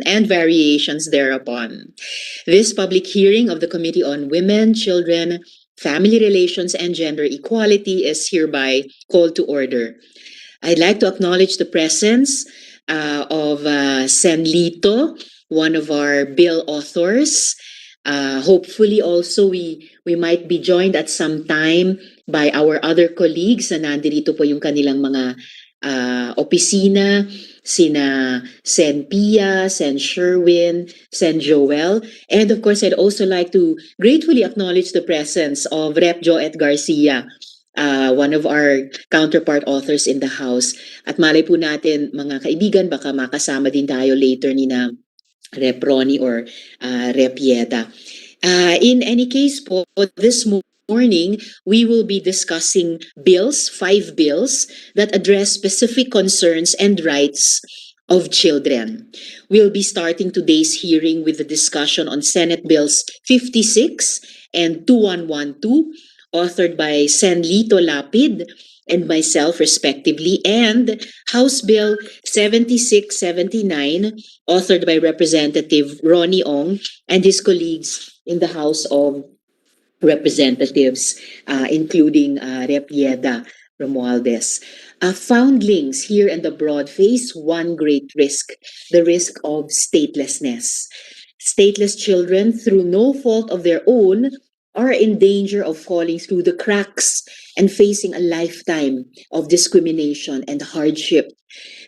and variations thereupon. This public hearing of the Committee on Women, Children, Family Relations, and Gender Equality is hereby called to order. I'd like to acknowledge the presence of Sen Lito, one of our bill authors. Hopefully also we might be joined at some time by our other colleagues na nandito po yung kanilang mga opisina, sina Sen Pia, Sen Sherwin, Sen Joel. And of course, I'd also like to gratefully acknowledge the presence of Rep. Joet Garcia, one of our counterpart authors in the House. At malay po natin, mga kaibigan, baka makasama din tayo later ni na Rep. Ronnie or Rep. Yeda. In any case po, this morning, we will be discussing bills, 5 bills, that address specific concerns and rights of children. We'll be starting today's hearing with the discussion on Senate Bills 56 and 2112, authored by Sen Lito Lapid and myself respectively, and House Bill 7679, authored by Representative Ronnie Ong and his colleagues in the House of Representatives, including Rep. Yeda Romualdez. Foundlings here and abroad face one great risk, the risk of statelessness. Stateless children, through no fault of their own, are in danger of falling through the cracks and facing a lifetime of discrimination and hardship.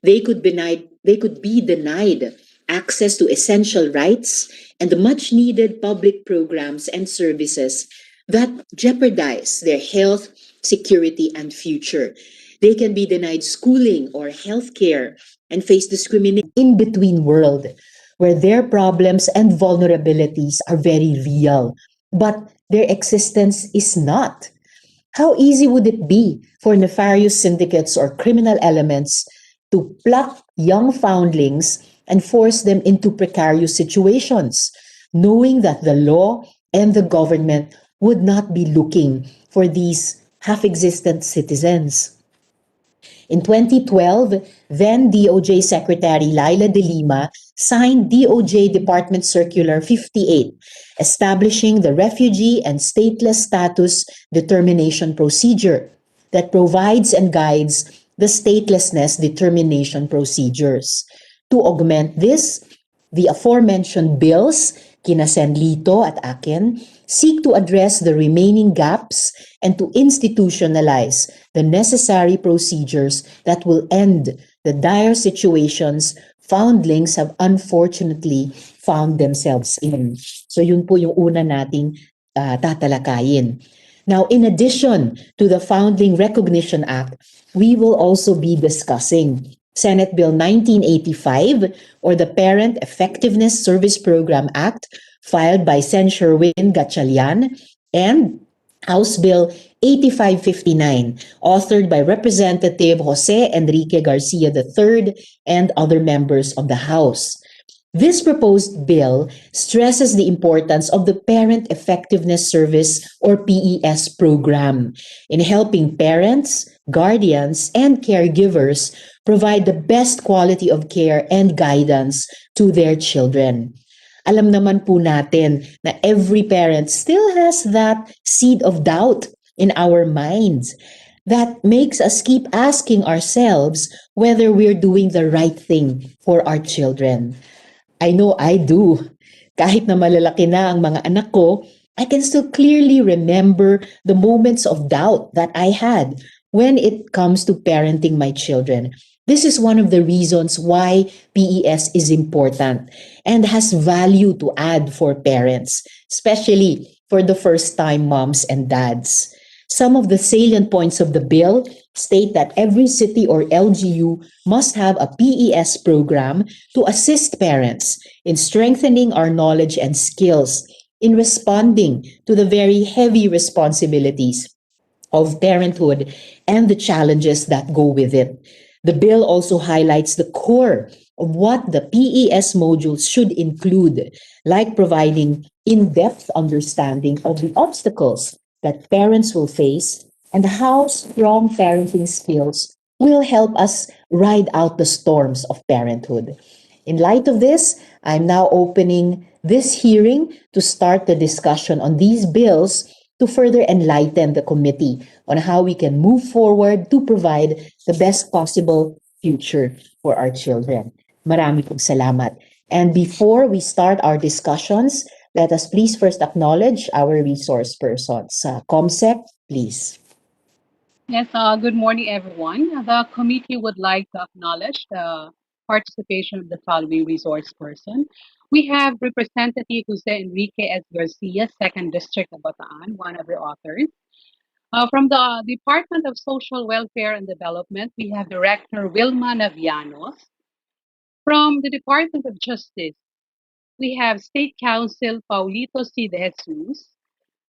They could be denied access to essential rights and the much-needed public programs and services that jeopardize their health, security, and future. They can be denied schooling or health care and face discrimination in between world, where their problems and vulnerabilities are very real, but their existence is not. How easy would it be for nefarious syndicates or criminal elements to pluck young foundlings and force them into precarious situations, knowing that the law and the government would not be looking for these half-existent citizens? In 2012, then DOJ Secretary Laila De Lima signed DOJ Department Circular 58, establishing the Refugee and Stateless Status Determination Procedure that provides and guides the statelessness determination procedures. To augment this, the aforementioned bills, kina Sen Lito at akin, seek to address the remaining gaps and to institutionalize the necessary procedures that will end the dire situations foundlings have unfortunately found themselves in. So yun po yung una nating tatalakayin. Now, in addition to the Foundling Recognition Act, we will also be discussing Senate Bill 1985, or the Parent Effectiveness Service Program Act, filed by Sen Sherwin Gatchalian, and House Bill 8559, authored by Representative Jose Enrique Garcia III and other members of the House. This proposed bill stresses the importance of the Parent Effectiveness Service, or PES program, in helping parents, guardians, and caregivers provide the best quality of care and guidance to their children. Alam naman po natin na every parent still has that seed of doubt in our minds that makes us keep asking ourselves whether we're doing the right thing for our children. I know I do. Kahit na malalaki na ang mga anak ko, I can still clearly remember the moments of doubt that I had when it comes to parenting my children. This is one of the reasons why PES is important and has value to add for parents, especially for the first-time moms and dads. Some of the salient points of the bill state that every city or LGU must have a PES program to assist parents in strengthening our knowledge and skills in responding to the very heavy responsibilities of parenthood and the challenges that go with it. The bill also highlights the core of what the PES modules should include, like providing in-depth understanding of the obstacles that parents will face and how strong parenting skills will help us ride out the storms of parenthood. In light of this, I'm now opening this hearing to start the discussion on these bills to further enlighten the committee on how we can move forward to provide the best possible future for our children. Marami pong salamat. And before we start our discussions, let us please first acknowledge our resource persons. COMSEC, please. Yes, good morning, everyone. The committee would like to acknowledge the participation of the following resource person. We have Representative Jose Enrique S. Garcia, 2nd District of Bataan, one of the authors. From the Department of Social Welfare and Development, we have Director WILMA NAVIAMOS. From the Department of Justice, we have State Counsel Paulito C. De Jesus.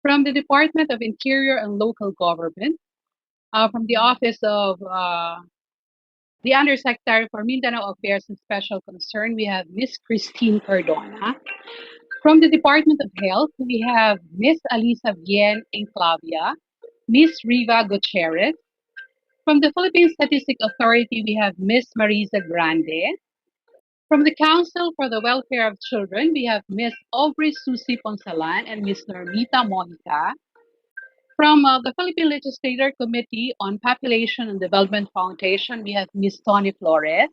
From the Department of Interior and Local Government, from the Office of the Undersecretary for Mindanao Affairs and Special Concern, we have Miss Christine Cardona. From the Department of Health, we have Miss Alisa Bien Enclavia, Miss Riva Gutierrez. From the Philippine Statistic Authority, we have Miss Marisa Grande. From the Council for the Welfare of Children, we have Miss Aubrey Suzy Punzalan and Miss Normita Mojica. From the Philippine Legislative Committee on Population and Development Foundation, we have Ms. Toni Flores.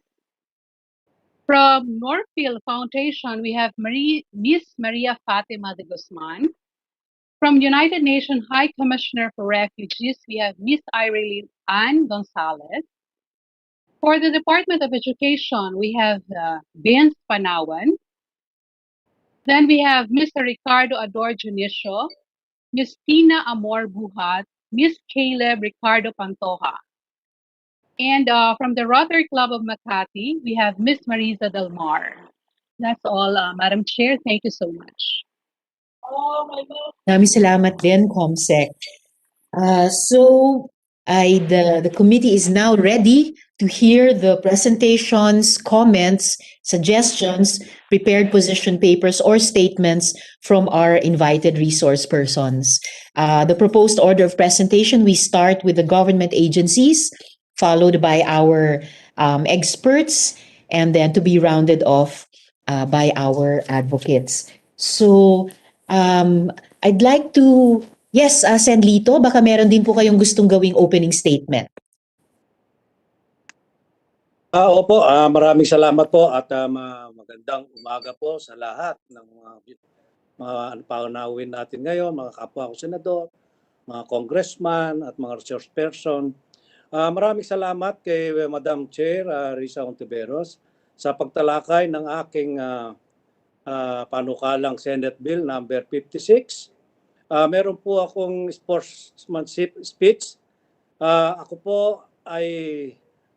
From Northfield Foundation, we have Ms. Maria Fatima de Guzman. From United Nations High Commissioner for Refugees, we have Ms. Irene Ann Gonzalez. For the Department of Education, we have Vince Panawan. Then we have Mr. Ricardo Ador Junicio, Ms. Tina Amor Buhat, Ms. Caleb Ricardo Pantoja. And from the Rotary Club of Makati, we have Ms. Marisa Del Mar. That's all, Madam Chair. Thank you so much. Maraming salamat din, COMSEC. The committee is now ready to hear the presentations, comments, suggestions, prepared position papers, or statements from our invited resource persons. The proposed order of presentation, we start with the government agencies, followed by our experts, and then to be rounded off by our advocates. So, I'd like to, yes, Sen Lito, baka meron din po kayong gustong gawing opening statement. Opo, maraming salamat po at magandang umaga po sa lahat ng mga panauhin natin ngayon, mga kapwa ko senador, mga congressman at mga resource person. Maraming salamat kay Madam Chair Risa Ontiveros sa pagtalakay ng aking panukalang Senate Bill number 56. Meron po akong sportsmanship speech. Ako po ay,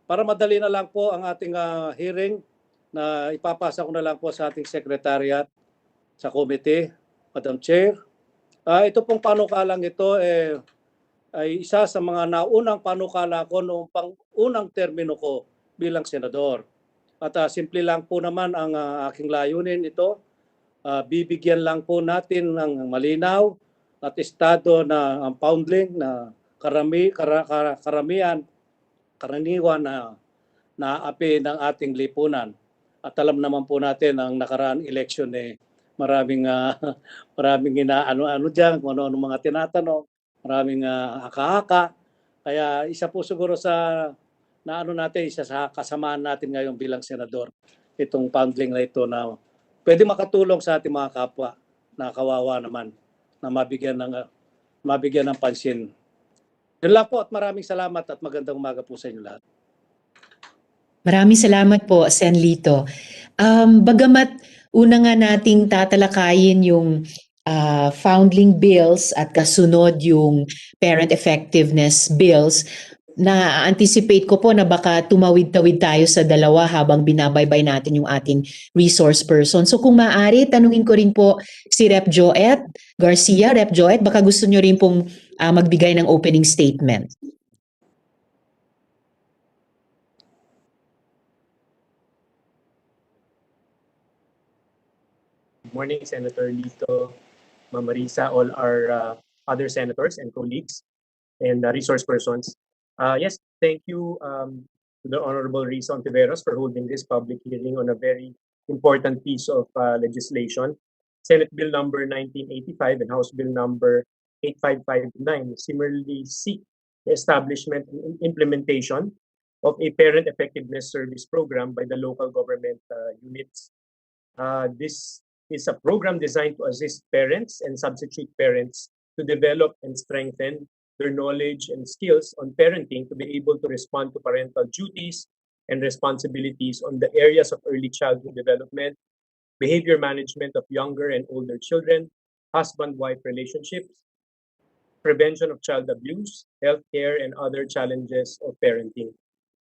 para madali na lang po ang ating hearing, na ipapasa ko na lang po sa ating secretariat sa committee, Madam Chair. Ito pong panukalang ito ay isa sa mga naunang panukala ko noong pang-unang termino ko bilang senador. At simple lang po naman ang aking layunin ito. Bibigyan lang po natin ng malinaw at estado na ang Foundling na karaniwan na naapi ng ating lipunan. At alam naman po natin ang nakaraan election maraming inaano-ano diyan, kung ano mga tinatanong, maraming haka-haka. Kaya isa po siguro sa isa sa kasamaan natin ngayon bilang senador, itong Foundling na ito na pwede makatulong sa ating mga kapwa na kawawa naman na mabigyan ng pansin. Yun lang po at maraming salamat at magandang umaga po sa inyo lahat. Maraming salamat po, Sen Lito. Bagamat una nga nating tatalakayin yung foundling bills at kasunod yung parent effectiveness bills, na-anticipate ko po na baka tumawid-tawid tayo sa dalawa habang binabaybay natin yung ating resource person. So kung maaari, tanungin ko rin po si Rep. Joet Garcia. Rep. Joet, baka gusto nyo rin pong magbigay ng opening statement. Good morning, Senator Lito, Ma'am Marisa, all our other senators and colleagues and resource persons. Yes, thank you to the Honorable Risa Ontiveros for holding this public hearing on a very important piece of legislation. Senate Bill number 1985 and House Bill number 8559 similarly seek the establishment and implementation of a parent effectiveness service program by the local government units. This is a program designed to assist parents and substitute parents to develop and strengthen their knowledge and skills on parenting to be able to respond to parental duties and responsibilities on the areas of early childhood development, behavior management of younger and older children, husband-wife relationships, prevention of child abuse, healthcare, and other challenges of parenting.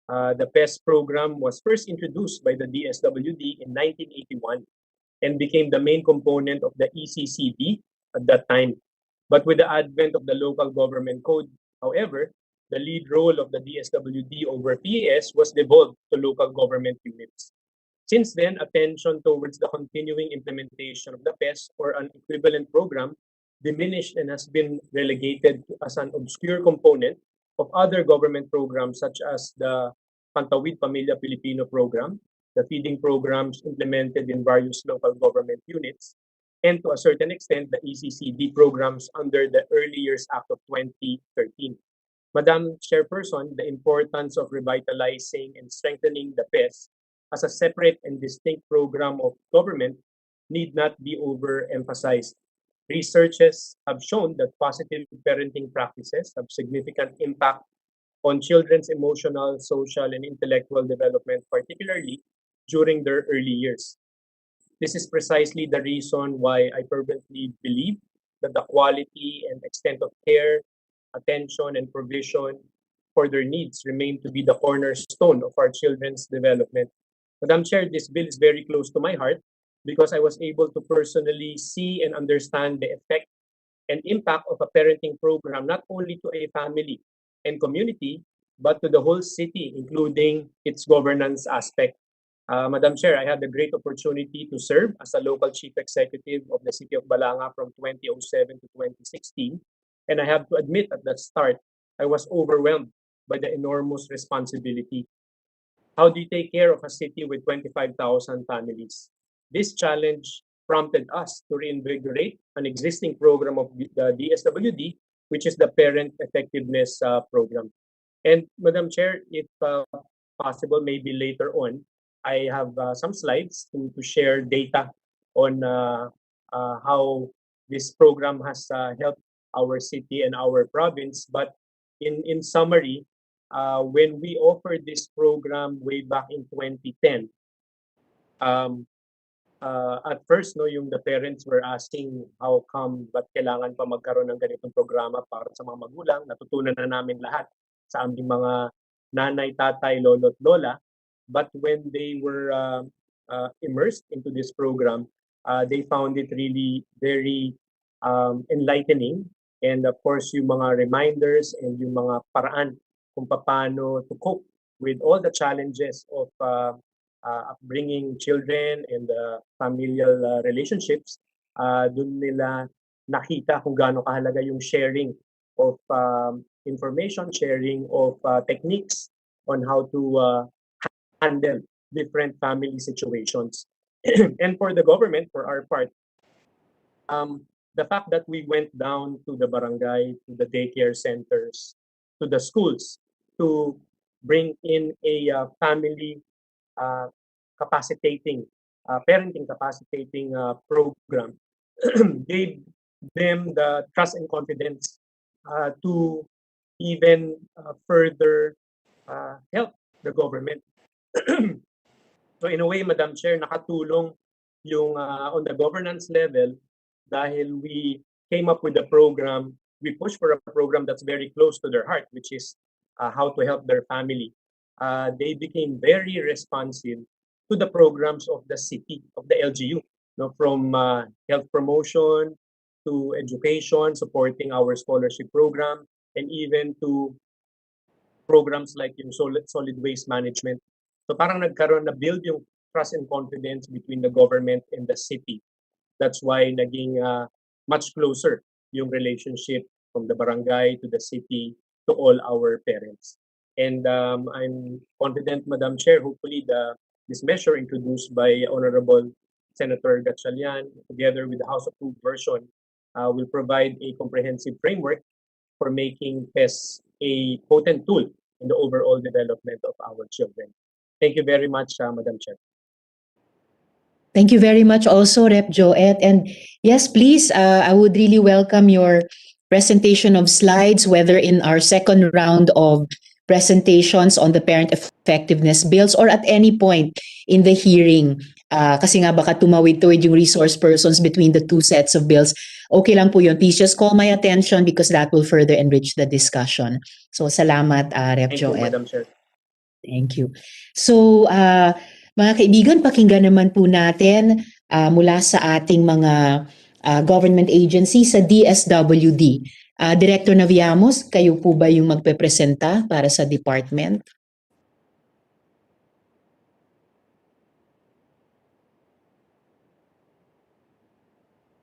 The PES program was first introduced by the DSWD in 1981 and became the main component of the ECCD at that time. But with the advent of the local government code, however, the lead role of the DSWD over PAS was devolved to local government units. Since then, attention towards the continuing implementation of the PES or an equivalent program diminished and has been relegated as an obscure component of other government programs such as the Pantawid Pamilya Pilipino program, the feeding programs implemented in various local government units, and to a certain extent, the ECCD programs under the Early Years Act of 2013. Madam Chairperson, the importance of revitalizing and strengthening the PES as a separate and distinct program of government need not be overemphasized. Researches have shown that positive parenting practices have significant impact on children's emotional, social, and intellectual development, particularly during their early years. This is precisely the reason why I fervently believe that the quality and extent of care, attention, and provision for their needs remain to be the cornerstone of our children's development. Madam Chair, this bill is very close to my heart because I was able to personally see and understand the effect and impact of a parenting program, not only to a family and community, but to the whole city, including its governance aspect. Madam Chair, I had the great opportunity to serve as a local chief executive of the city of Balanga from 2007 to 2016. And I have to admit at the start, I was overwhelmed by the enormous responsibility. How do you take care of a city with 25,000 families? This challenge prompted us to reinvigorate an existing program of the DSWD, which is the Parent Effectiveness Program. And Madam Chair, if possible, maybe later on, I have some slides to share data on how this program has helped our city and our province. But in summary, when we offered this program way back in 2010, at first, no, yung the parents were asking how come, ba't kailangan pa magkaroon ng ganitong programa para sa mga magulang? Natutunan na namin lahat sa aming mga nanay, tatay, lolo at lola. But when they were immersed into this program, they found it really very enlightening. And of course, yung mga reminders and yung mga paraan kung paano to cope with all the challenges of upbringing children and familial relationships, dun nila nakita kung gaano kahalaga yung sharing of information, sharing of techniques on how to handle different family situations. And for the government, for our part, the fact that we went down to the barangay, to the daycare centers, to the schools, to bring in a family capacitating, parenting capacitating program gave them the trust and confidence to even further help the government. So in a way, Madam Chair, nakatulong yung on the governance level dahil we came up with a program, we pushed for a program that's very close to their heart, which is how to help their family. They became very responsive to the programs of the city, of the LGU, from health promotion to education, supporting our scholarship program, and even to programs like yung solid waste management. So parang nagkaroon na build yung trust and confidence between the government and the city. That's why naging much closer yung relationship from the barangay to the city to all our parents. And I'm confident, Madam Chair, hopefully the This measure, introduced by Honorable Senator Gatchalian, together with the House-approved version, will provide a comprehensive framework for making tests a potent tool in the overall development of our children. Thank you very much, Madam Chair. Thank you very much also, Rep. Joet. And yes, please, I would really welcome your presentation of slides, whether in our second round of presentations on the parent effectiveness bills or at any point in the hearing. Kasi nga baka tumawid-tuwid yung resource persons between the two sets of bills. Okay lang po yun. Please just call my attention because that will further enrich the discussion. So salamat, Rep. Thank you, Joet. Madam Chair. Thank you. So, mga kaibigan, pakinggan naman po natin mula sa ating mga government agency sa DSWD. Director NAVIAMOS, kayo po ba yung magpepresenta para sa department?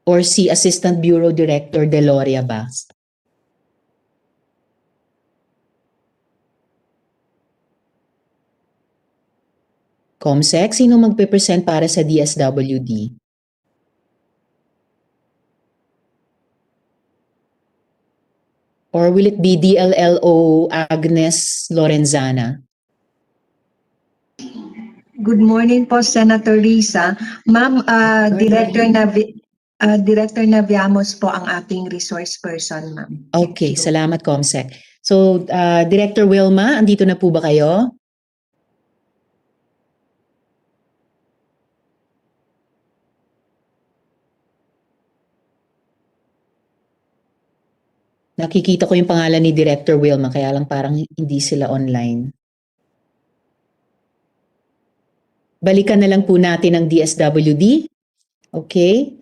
Or si Assistant Bureau Director Deloria ba? Comsec, sino magpe-present para sa DSWD? Or will it be DLLO Agnes Lorenzana? Good morning po, Senator Risa. Ma'am, Director Naviamos po ang ating resource person, ma'am. Okay, salamat Comsec. So, Director WILMA, andito na po ba kayo? Nakikita ko yung pangalan ni Director WILMA, kaya lang parang hindi sila online. Balikan na lang po natin ang DSWD. Okay?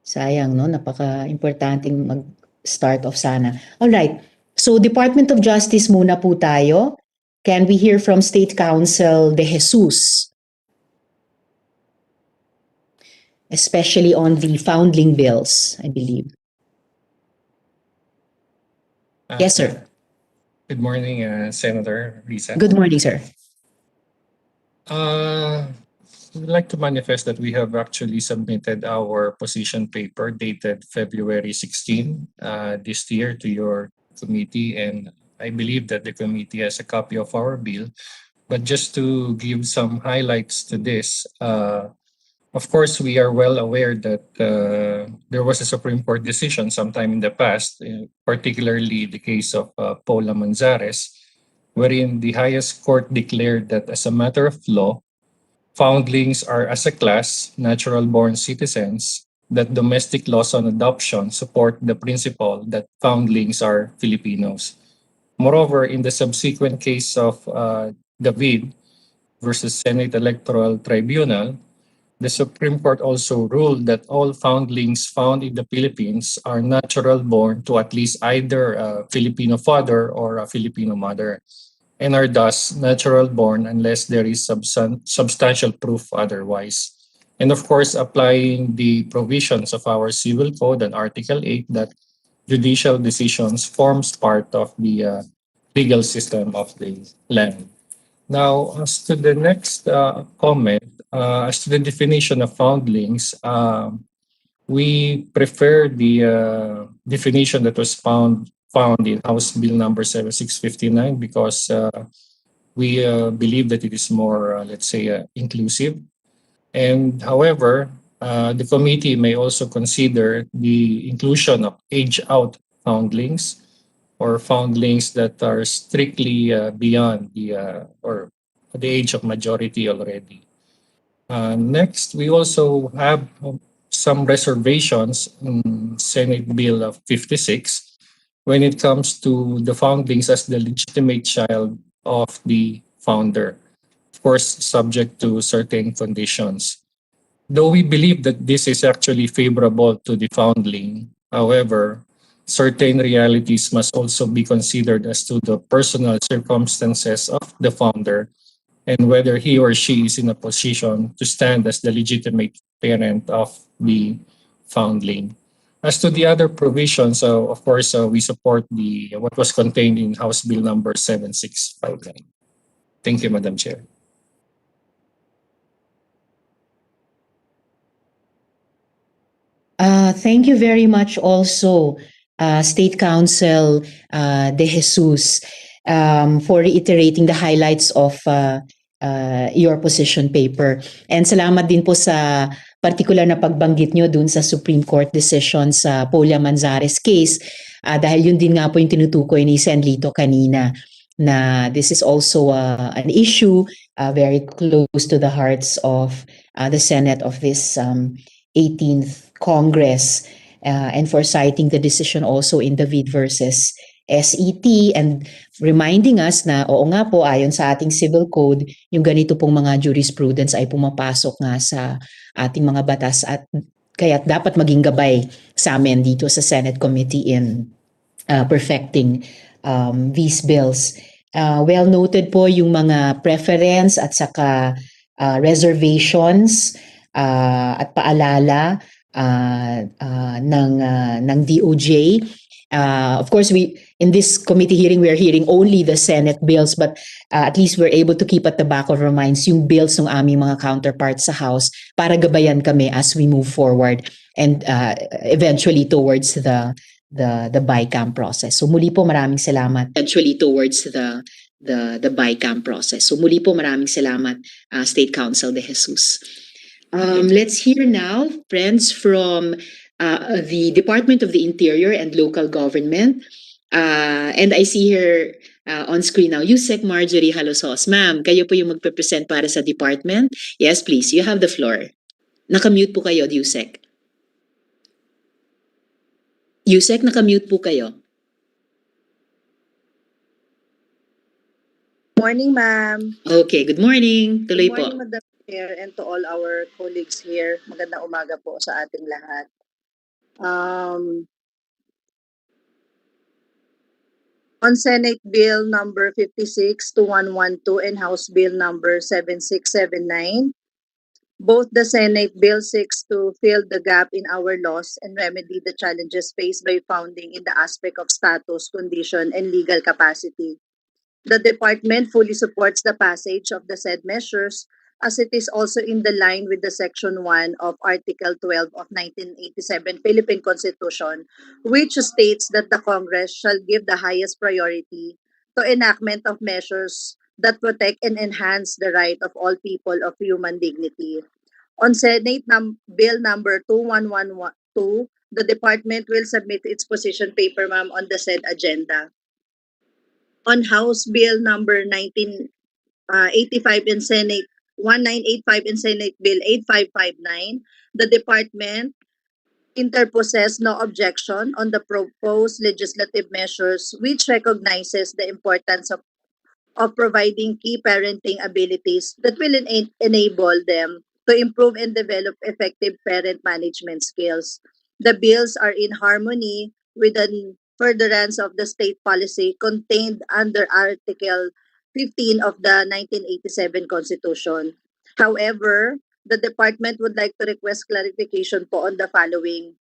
Sayang, no? Napaka-importanting mag-start off sana. Alright. So, Department of Justice muna po tayo. Can we hear from State Counsel De Jesus? Especially on the foundling bills, I believe. Yes, sir. Good morning, Senator Risa. Good morning, sir. We'd like to manifest that we have actually submitted our position paper dated February 16 this year to your committee, and I believe that the committee has a copy of our bill. But just to give some highlights to this, of course, we are well aware that there was a Supreme Court decision sometime in the past, particularly the case of Paula Manzares, wherein the highest court declared that as a matter of law, foundlings are as a class natural-born citizens, that domestic laws on adoption support the principle that foundlings are Filipinos. Moreover, in the subsequent case of David versus Senate Electoral Tribunal, the Supreme Court also ruled that all foundlings found in the Philippines are natural born to at least either a Filipino father or a Filipino mother, and are thus natural born unless there is substantial proof otherwise. And of course, applying the provisions of our Civil Code and Article 8 that judicial decisions forms part of the legal system of the land. Now, as to the next comment, as to the definition of foundlings, we prefer the definition that was found in House Bill number 7659 because we believe that it is more, let's say, inclusive. And however, the committee may also consider the inclusion of age-out foundlings or foundlings that are strictly beyond or the age of majority already. Next, we also have some reservations in Senate Bill 56 when it comes to the foundlings as the legitimate child of the founder, of course, subject to certain conditions. Though we believe that this is actually favorable to the foundling, however, certain realities must also be considered as to the personal circumstances of the founder and whether he or she is in a position to stand as the legitimate parent of the foundling. As to the other provisions, of course, we support what was contained in House Bill number 7659. Thank you, Madam Chair. Thank you very much also, State Council De Jesus, for reiterating the highlights of your position paper. And salamat din po sa particular na pagbanggit nyo dun sa Supreme Court decision sa Polia Manzares case, dahil yun din nga po yung tinutukoy ni Sen. Lito kanina, na this is also an issue very close to the hearts of the Senate of this 18th Congress, and for citing the decision also in David versus SET, and reminding us na oo nga po, ayon sa ating civil code, yung ganito pong mga jurisprudence ay pumapasok nga sa ating mga batas, at kaya dapat maging gabay sa amin dito sa Senate Committee in perfecting these bills. Well noted po yung mga preference at saka reservations at paalala ng DOJ. Of course, in this committee hearing, we are hearing only the Senate bills, but at least we're able to keep at the back of our minds yung bills ng aming mga counterparts sa House para gabayan kami as we move forward and eventually towards the BICAM process. So muli po maraming salamat. Eventually towards the BICAM process. So muli po maraming salamat, State Council De Jesus. Let's hear now, friends, from the Department of the Interior and Local Government. And I see here on screen now, Usec Marjorie Jalosjos. Ma'am, kayo po yung magpe-present para sa department. Yes, please, you have the floor. Nakamute po kayo, Usec. Usec, nakamute po kayo. Morning, ma'am. Okay, good morning. Tuloy Good morning, po. Madam Chair, and to all our colleagues here. Magandang umaga po sa ating lahat. On Senate Bill number 56-2112 and House Bill number 7679, both the Senate Bill seeks to fill the gap in our laws and remedy the challenges faced by founding in the aspect of status, condition, and legal capacity. The department fully supports the passage of the said measures, as it is also in the line with the Section 1 of Article 12 of 1987 Philippine Constitution, which states that the Congress shall give the highest priority to enactment of measures that protect and enhance the right of all people of human dignity. On Senate Bill number 2112, the department will submit its position paper, ma'am, on the said agenda. On House Bill number 1985 and Senate 1985 and Senate Bill 8559, the department interposes no objection on the proposed legislative measures, which recognizes the importance of providing key parenting abilities that will enable them to improve and develop effective parent management skills. The bills are in harmony with the furtherance of the state policy contained under Article 15 of the 1987 Constitution. However, the department would like to request clarification po on the following.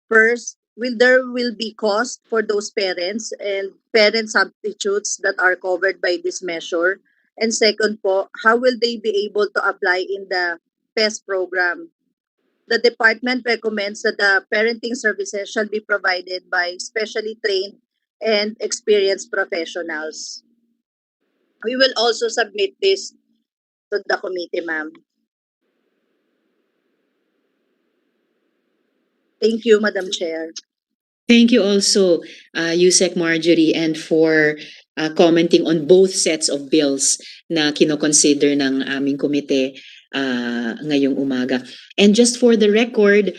First, there will be cost for those parents and parent substitutes that are covered by this measure? And second po, how will they be able to apply in the PES program? The department recommends that the parenting services shall be provided by specially trained and experienced professionals. We will also submit this to the committee, ma'am. Thank you, Madam Chair. Thank you also, Usec Marjorie, and for commenting on both sets of bills na kinoconsider ng aming komite ngayong umaga. And just for the record,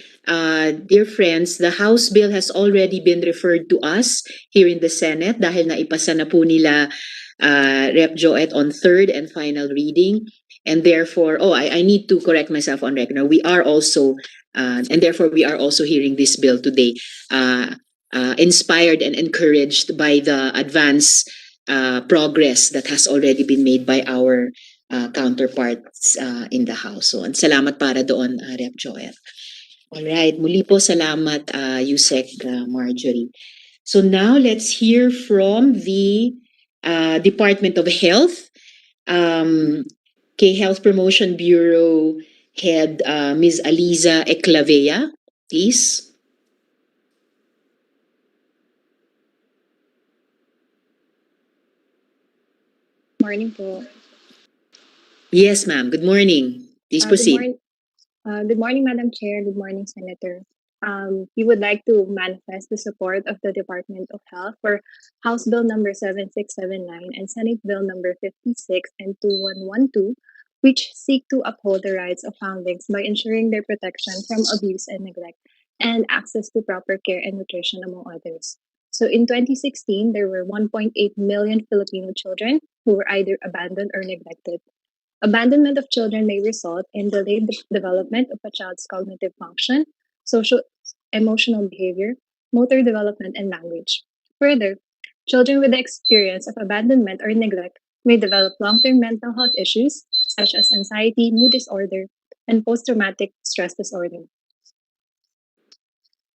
dear friends, the House bill has already been referred to us here in the Senate dahil naipasa na po nila Rep. Joet on third and final reading. And therefore, I need to correct myself on record. We are also, and therefore we are also hearing this bill today, inspired and encouraged by the advance progress that has already been made by our counterparts in the House. So, salamat para doon, Rep. Joet. Alright, muli po salamat, Usec Marjorie. So now let's hear from the Department of Health. Health Promotion Bureau Head Ms. Aliza Eclavea, please. Morning po. Yes, ma'am. Good morning. Please proceed. Good morning, Madam Chair. Good morning, Senator. We would like to manifest the support of the Department of Health for House Bill number 7679 and Senate Bill number 56 and 2112, which seek to uphold the rights of foundlings by ensuring their protection from abuse and neglect and access to proper care and nutrition, among others. So in 2016, there were 1.8 million Filipino children who were either abandoned or neglected. Abandonment of children may result in delayed development of a child's cognitive function, social emotional behavior, motor development, and language. Further, children with the experience of abandonment or neglect may develop long-term mental health issues such as anxiety, mood disorder, and post-traumatic stress disorder.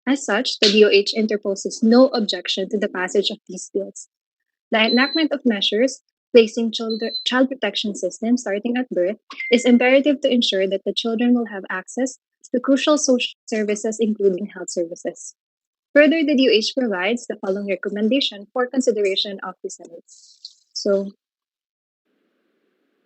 As such, the DOH interposes no objection to the passage of these bills. The enactment of measures placing child protection systems starting at birth is imperative to ensure that the children will have access to crucial social services, including health services. Further, the DOH provides the following recommendation for consideration of the Senate. So,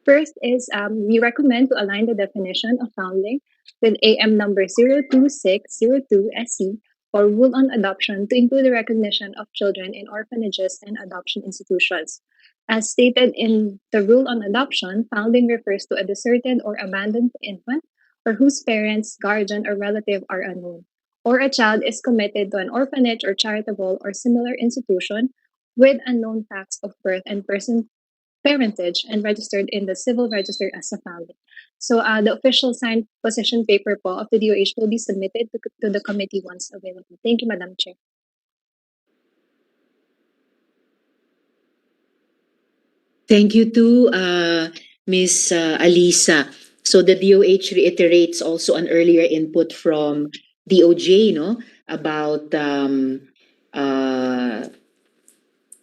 first is we recommend to align the definition of foundling with AM number 02602 SC or Rule on Adoption to include the recognition of children in orphanages and adoption institutions. As stated in the Rule on Adoption, foundling refers to a deserted or abandoned infant or whose parents, guardian, or relative are unknown, or a child is committed to an orphanage or charitable or similar institution with unknown facts of birth and parentage and registered in the Civil Register as a foundling. So the official signed position paper po of the DOH will be submitted to the committee once available. Thank you, Madam Chair. Thank you to Ms. Alisa. So the DOH reiterates also an earlier input from DOJ, no, about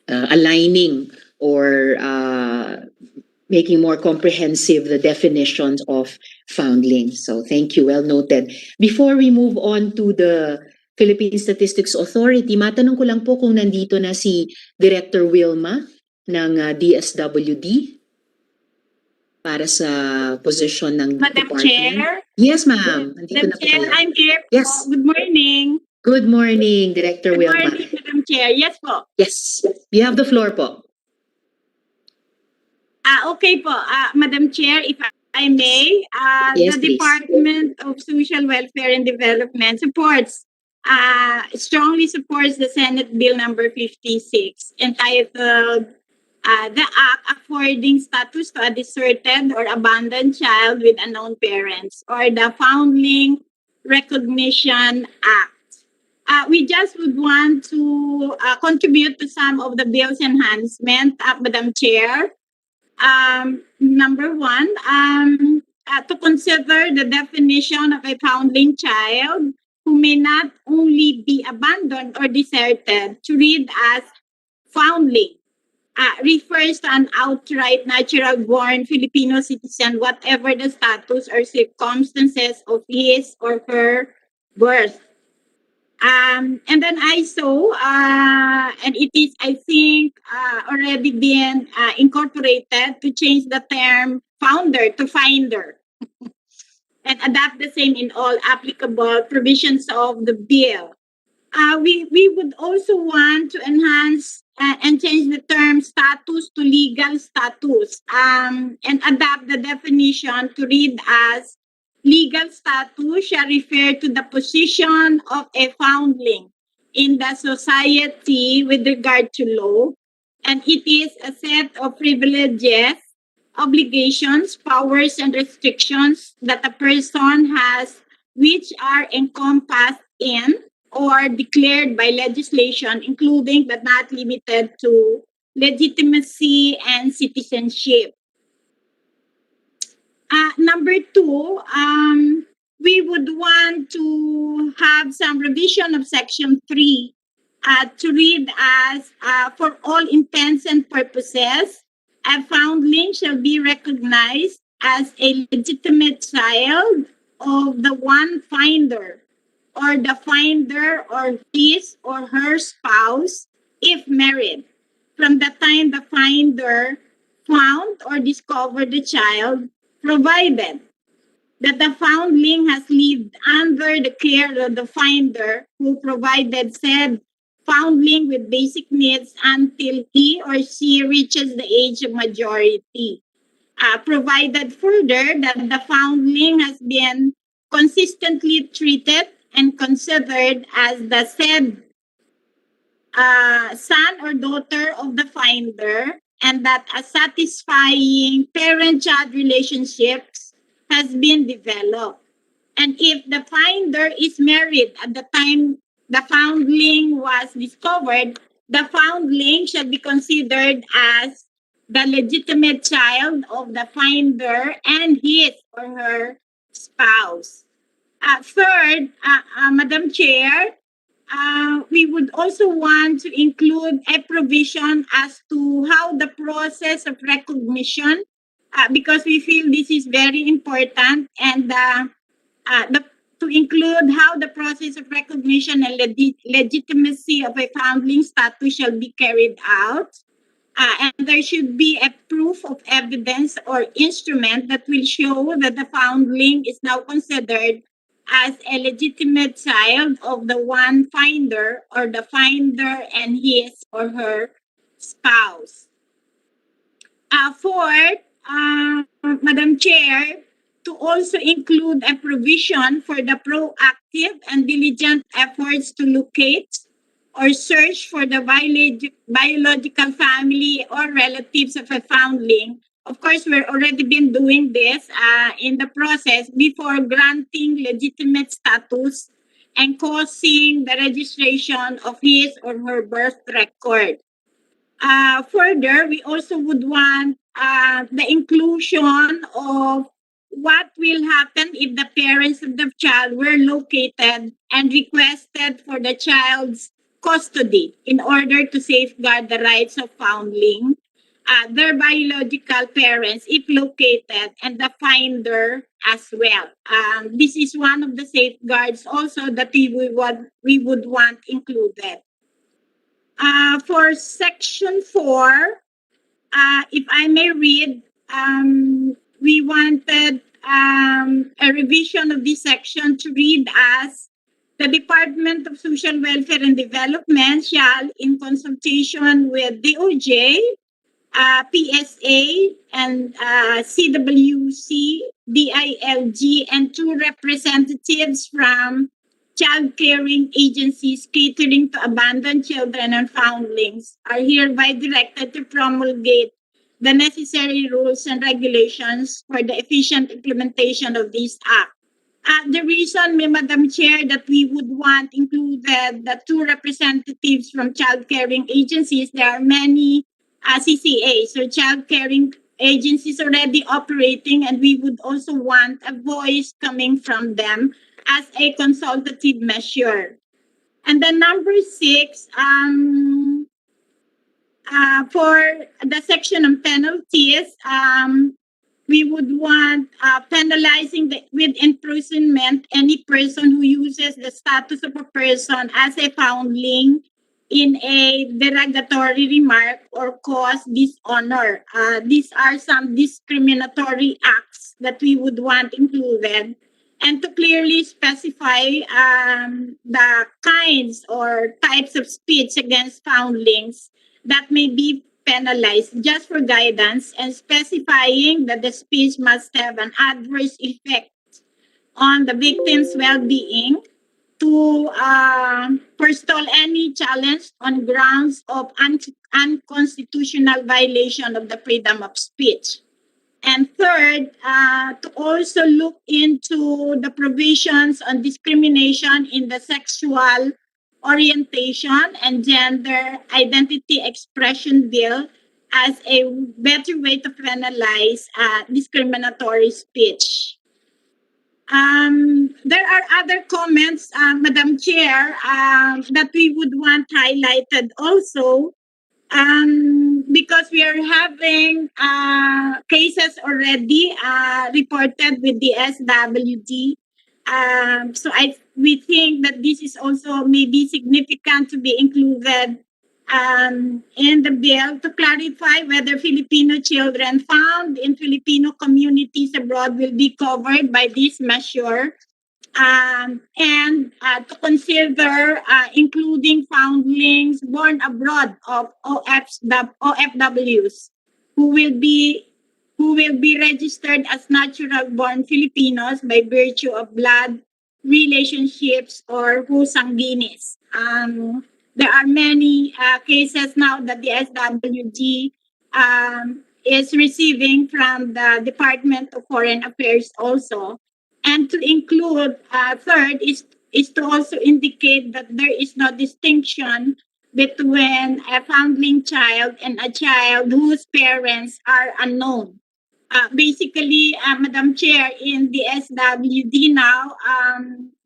aligning or making more comprehensive the definitions of foundling. So thank you, well noted. Before we move on to the Philippine Statistics Authority, matanong ko lang po kung nandito na si Director WILMA ng DSWD para sa position ng Madam department. Chair? Yes, ma'am. Nandito Madam na po Chair, kayo. I'm here. Yes. Good morning. Good morning, Director Good WILMA. morning, Madam Chair. Yes po. Yes, you have the floor po. Okay po. Madam Chair, if I may, Yes, the please. Department of Social Welfare and Development strongly supports the Senate Bill number 56 entitled the Act affording status to a deserted or abandoned child with unknown parents, or the Foundling Recognition Act. We just would want to contribute to some of the bill's enhancement, Madam Chair. Number one, to consider the definition of a foundling child who may not only be abandoned or deserted to read as foundling. Refers to an outright natural-born Filipino citizen, whatever the status or circumstances of his or her birth. And then I saw, and it is, I think, already been incorporated to change the term founder to finder and adapt the same in all applicable provisions of the bill. We would also want to enhance and change the term status to legal status and adapt the definition to read as legal status shall refer to the position of a foundling in the society with regard to law, and it is a set of privileges, obligations, powers, and restrictions that a person has which are encompassed in or declared by legislation, including but not limited to legitimacy and citizenship. Number two, we would want to have some revision of Section 3 to read as, for all intents and purposes, a foundling shall be recognized as a legitimate child of the one finder or the finder or his or her spouse if married from the time the finder found or discovered the child, provided that the foundling has lived under the care of the finder who provided said foundling with basic needs until he or she reaches the age of majority. Provided further that the foundling has been consistently treated and considered as the said son or daughter of the finder, and that a satisfying parent-child relationships has been developed. And if the finder is married at the time the foundling was discovered, the foundling shall be considered as the legitimate child of the finder and his or her spouse. Third, Madam Chair, we would also want to include a provision as to how the process of recognition, because we feel this is very important, and to include how the process of recognition and legitimacy of a foundling status shall be carried out. And there should be a proof of evidence or instrument that will show that the foundling is now considered as a legitimate child of the one finder or the finder and his or her spouse. Fourth, Madam Chair, to also include a provision for the proactive and diligent efforts to locate or search for the biological family or relatives of a foundling. Of course, we've already been doing this in the process before granting legitimate status and causing the registration of his or her birth record. Further, we also would want the inclusion of what will happen if the parents of the child were located and requested for the child's custody in order to safeguard the rights of foundling, their biological parents, if located, and the finder as well. This is one of the safeguards also that we would want included. For section 4, if I may read, we wanted a revision of this section to read as the Department of Social Welfare and Development shall, in consultation with DOJ, PSA, and CWC-DLLO, and 2 representatives from child caring agencies catering to abandoned children and foundlings are hereby directed to promulgate the necessary rules and regulations for the efficient implementation of this act. The reason, Madam Chair, that we would want included the 2 representatives from child caring agencies, there are many CCAs, so child caring agencies already operating, and we would also want a voice coming from them as a consultative measure. And then number 6, for the section of penalties, we would want penalizing with imprisonment any person who uses the status of a person as a foundling in a derogatory remark or cause dishonor. These are some discriminatory acts that we would want included, and to clearly specify the kinds or types of speech against foundlings that may be penalized, just for guidance, and specifying that the speech must have an adverse effect on the victim's well-being to forestall any challenge on grounds of unconstitutional violation of the freedom of speech. And third, to also look into the provisions on discrimination in the sexual orientation and gender identity expression bill as a better way to penalize discriminatory speech. There are other comments, Madam Chair, that we would want highlighted also, because we are having cases already reported with the DSWD. So we think that this is also maybe significant to be included in the bill to clarify whether Filipino children found in Filipino communities abroad will be covered by this measure, and to consider including foundlings born abroad of OFWs who will be registered as natural born Filipinos by virtue of blood relationships or consanguinis. There are many cases now that the SWD is receiving from the Department of Foreign Affairs also. And to include, third, is to also indicate that there is no distinction between a foundling child and a child whose parents are unknown. Basically, Madam Chair, in the SWD now,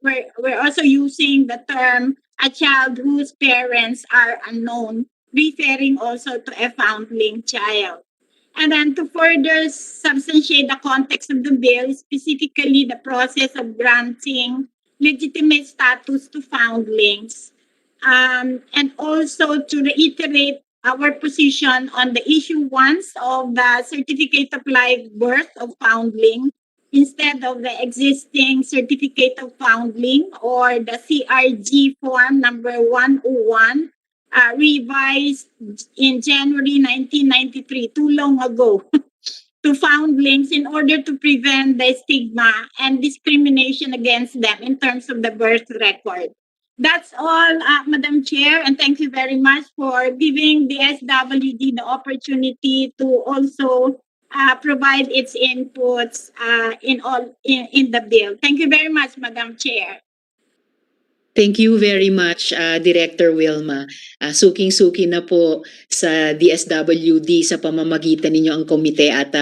we're also using the term a child whose parents are unknown, referring also to a foundling child. And then to further substantiate the context of the bill, specifically the process of granting legitimate status to foundlings, and also to reiterate our position on the issuance of the certificate of live birth of foundling instead of the existing certificate of foundling or the CRG form number 101, revised in January 1993, too long ago, to foundlings in order to prevent the stigma and discrimination against them in terms of the birth record. That's all, Madam Chair, and thank you very much for giving the SWD the opportunity to also provide its inputs in the bill. Thank you very much, Madam Chair. Thank you very much, Director Wilma. Suking-suki na po sa DSWD sa pamamagitan ninyo ang komite at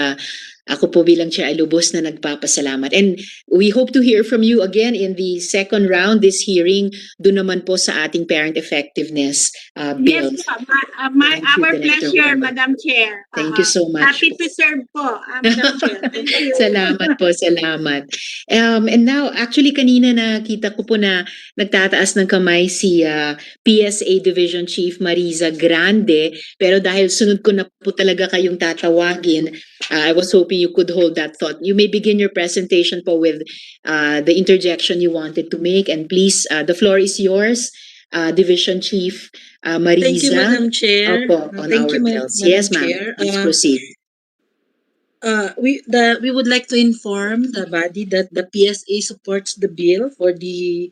ako po bilang chair ay lubos na nagpapasalamat. And we hope to hear from you again in the second round, this hearing, doon naman po sa ating parent effectiveness bill. Yes, our pleasure, Madam Chair. Thank you so much. Happy to serve po, Madam Chair. Thank you. Salamat po, salamat. And now, actually kanina nakita ko po na nagtataas ng kamay si PSA Division Chief Mariza Grande, pero dahil sunod ko na po talaga kayong tatawagin, I was hoping you could hold that thought. You may begin your presentation po with the interjection you wanted to make, and please, the floor is yours, Division Chief Mariza. Thank you, Madam Chair. Opo, on Thank our you, bills. Madam Yes, ma'am. Chair. Please proceed. We would like to inform the body that the PSA supports the bill for the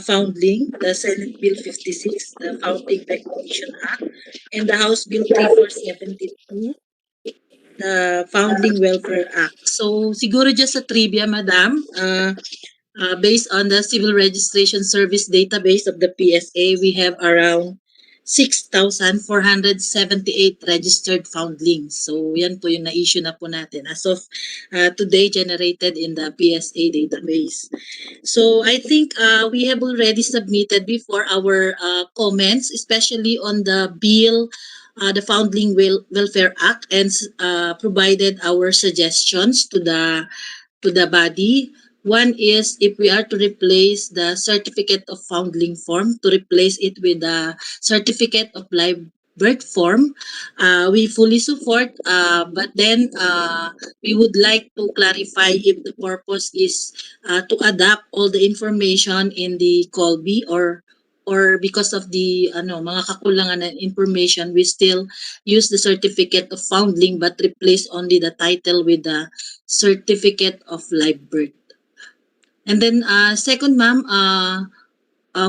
foundling, the Senate Bill 56, the Founding Recognition Act, and the House Bill 3472, the Foundling Welfare Act. So siguro just a trivia, Madam, based on the Civil Registration Service database of the PSA, we have around 6,478 registered foundlings. So yan po yung na-issue na po natin as of today, generated in the PSA database. So I think we have already submitted before our comments, especially on the bill, the Foundling Welfare Act, and provided our suggestions to the body. One is if we are to replace the certificate of foundling form, to replace it with the certificate of live birth form, we fully support, but then we would like to clarify if the purpose is to adapt all the information in the Colby, or because of the mga kakulangan ng information, we still use the certificate of foundling but replace only the title with the certificate of live birth. And then second, ma'am,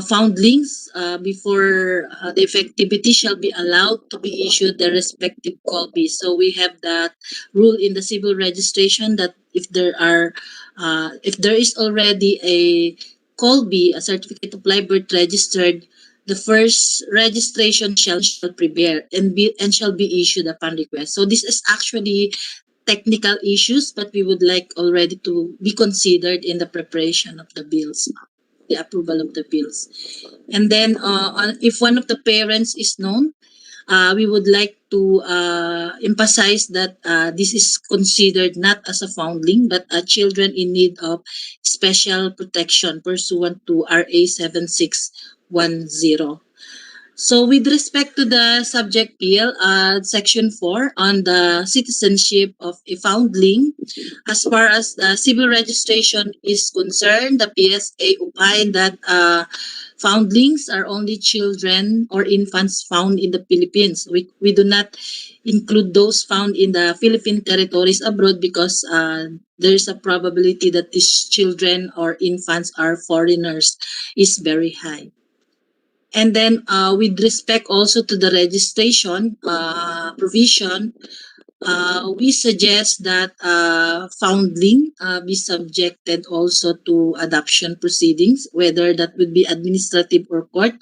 foundlings before the effectivity shall be allowed to be issued the respective Colby. So we have that rule in the civil registration that if there is already a Colby, a certificate of live birth registered, the first registration shall prepare and shall be issued upon request. So this is actually technical issues, but we would like already to be considered in the preparation of the bills, the approval of the bills. And then if one of the parents is known, we would like to emphasize that this is considered not as a foundling, but children in need of special protection pursuant to RA 7610. So with respect to the subject bill, section 4 on the citizenship of a foundling, as far as the civil registration is concerned, the PSA opined that foundlings are only children or infants found in the Philippines. We do not include those found in the Philippine territories abroad because there's a probability that these children or infants are foreigners is very high. And then with respect also to the registration provision, we suggest that foundling be subjected also to adoption proceedings, whether that would be administrative or court.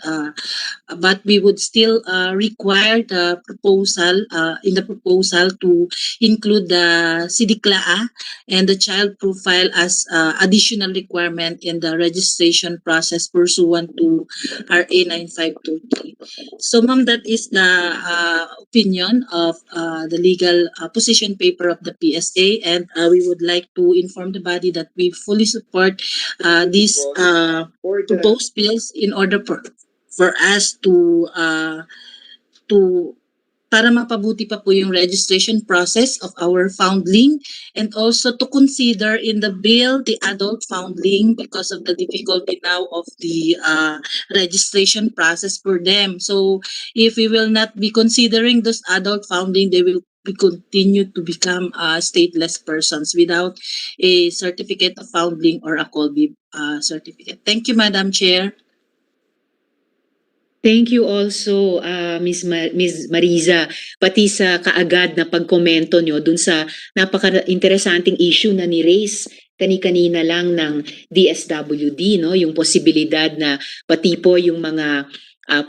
But we would still require the proposal in the proposal to include the sidiklaan and the child profile as additional requirement in the registration process pursuant to RA 9523. So, ma'am, that is the opinion of the legal position paper of the PSA, and we would like to inform the body that we fully support these proposed bills in order for us to para mapabuti pa po yung registration process of our foundling, and also to consider in the bill the adult foundling because of the difficulty now of the registration process for them. So if we will not be considering those adult foundling, they will be continue to become stateless persons without a certificate of foundling or a COLBI certificate. Thank you, Madam Chair. Thank you also, Ms. Mariza, pati sa kaagad na pagkomento nyo dun sa napaka-interesanting issue na ni-raise kani-kanina lang ng DSWD, no? Yung posibilidad na pati po yung mga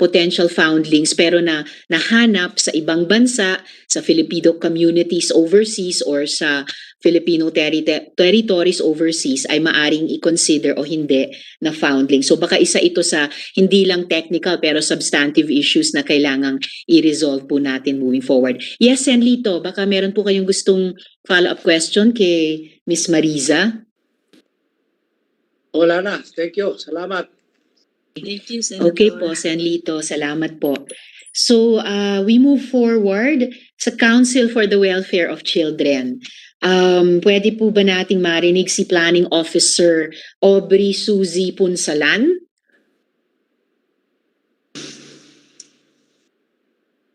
potential foundlings pero na nahanap sa ibang bansa, sa Filipino communities overseas or sa Filipino territories overseas ay maaring i-consider o hindi na foundling. So baka isa ito sa hindi lang technical pero substantive issues na kailangang i-resolve po natin moving forward. Yes, Senlito, baka meron po kayong gustong follow-up question kay Ms. Mariza? Wala na. Thank you. Salamat. Thank you, Senator. Okay po, Senlito. Salamat po. So we move forward sa Council for the Welfare of Children. Pwede po ba nating marinig si Planning Officer Aubrey Suzy Punzalan?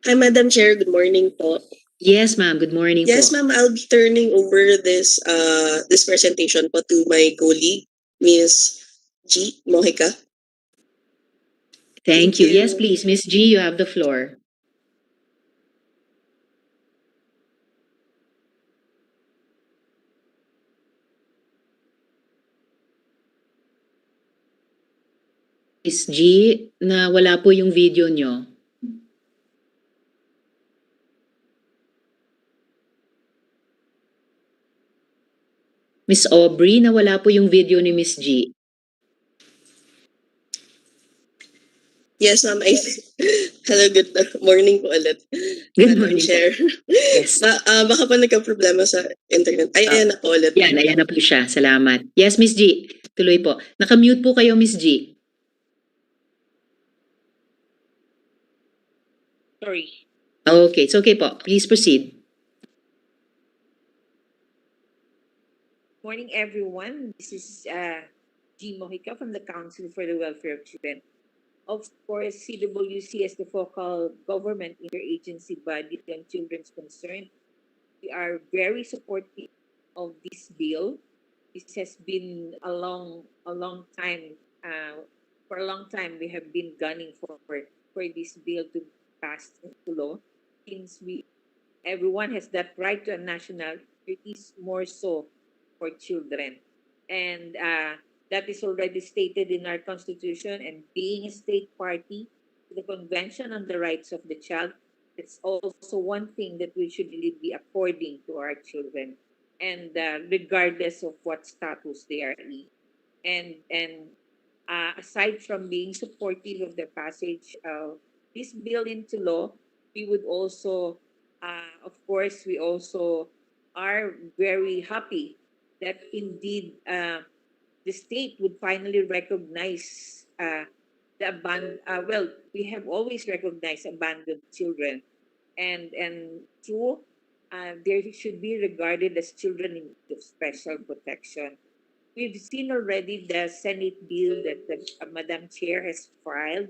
Hi, Madam Chair. Good morning po. Yes, ma'am. Good morning Yes, po. ma'am. I'll be turning over this presentation po to my colleague, Ms. G. Mojica. Thank you. you. Yes, please. Ms. G, you have the floor. Ms. G, na wala po yung video nyo. Miss Aubrey, nawala po yung video ni Miss G. Yes, ma'am. Hello, good morning po ulit. Good Madam morning Chair. po. Yes. Baka pa nagka-problema sa internet. Ayan na po ulit. Ayan na po siya. Salamat. Yes, Miss G. Tuloy po. Nakamute po kayo, Miss G. Sorry. Okay, it's okay po. Please proceed. Morning, everyone. This is G. Mojica from the Council for the Welfare of Children. Of course, CWC as the focal government interagency body on children's concern, we are very supportive of this bill. This has been a long time. For a long time, we have been gunning for this bill to pass into law, since everyone has that right to a national. It is more so for children, and that is already stated in our constitution. And being a state party to the Convention on the Rights of the Child, it's also one thing that we should really be according to our children, and regardless of what status they are in. And aside from being supportive of the passage of this bill into law, we would also, of course, we also are very happy that indeed the state would finally recognize we have always recognized abandoned children, and true, they should be regarded as children in need of special protection. We've seen already the Senate bill that Madam Chair has filed,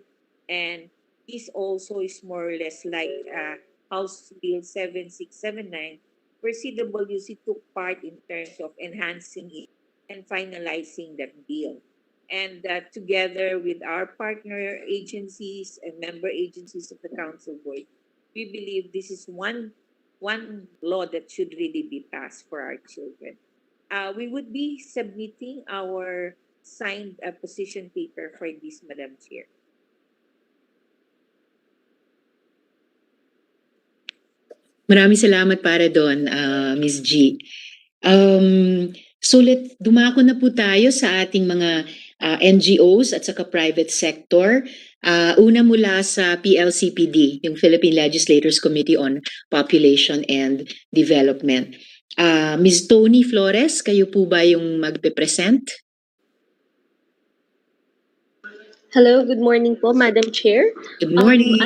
and this also is more or less like House Bill 7679, where CWC took part in terms of enhancing it and finalizing that bill. And together with our partner agencies and member agencies of the Council Board, we believe this is one law that should really be passed for our children. We would be submitting our signed position paper for this, Madam Chair. Maraming salamat para doon, Ms. G. So dumako na po tayo sa ating mga NGOs at saka private sector. Una mula sa PLCPD, yung Philippine Legislators Committee on Population and Development. Ms. Toni Flores, kayo po ba yung magpe-present? Hello, good morning po, Madam Chair. Good morning.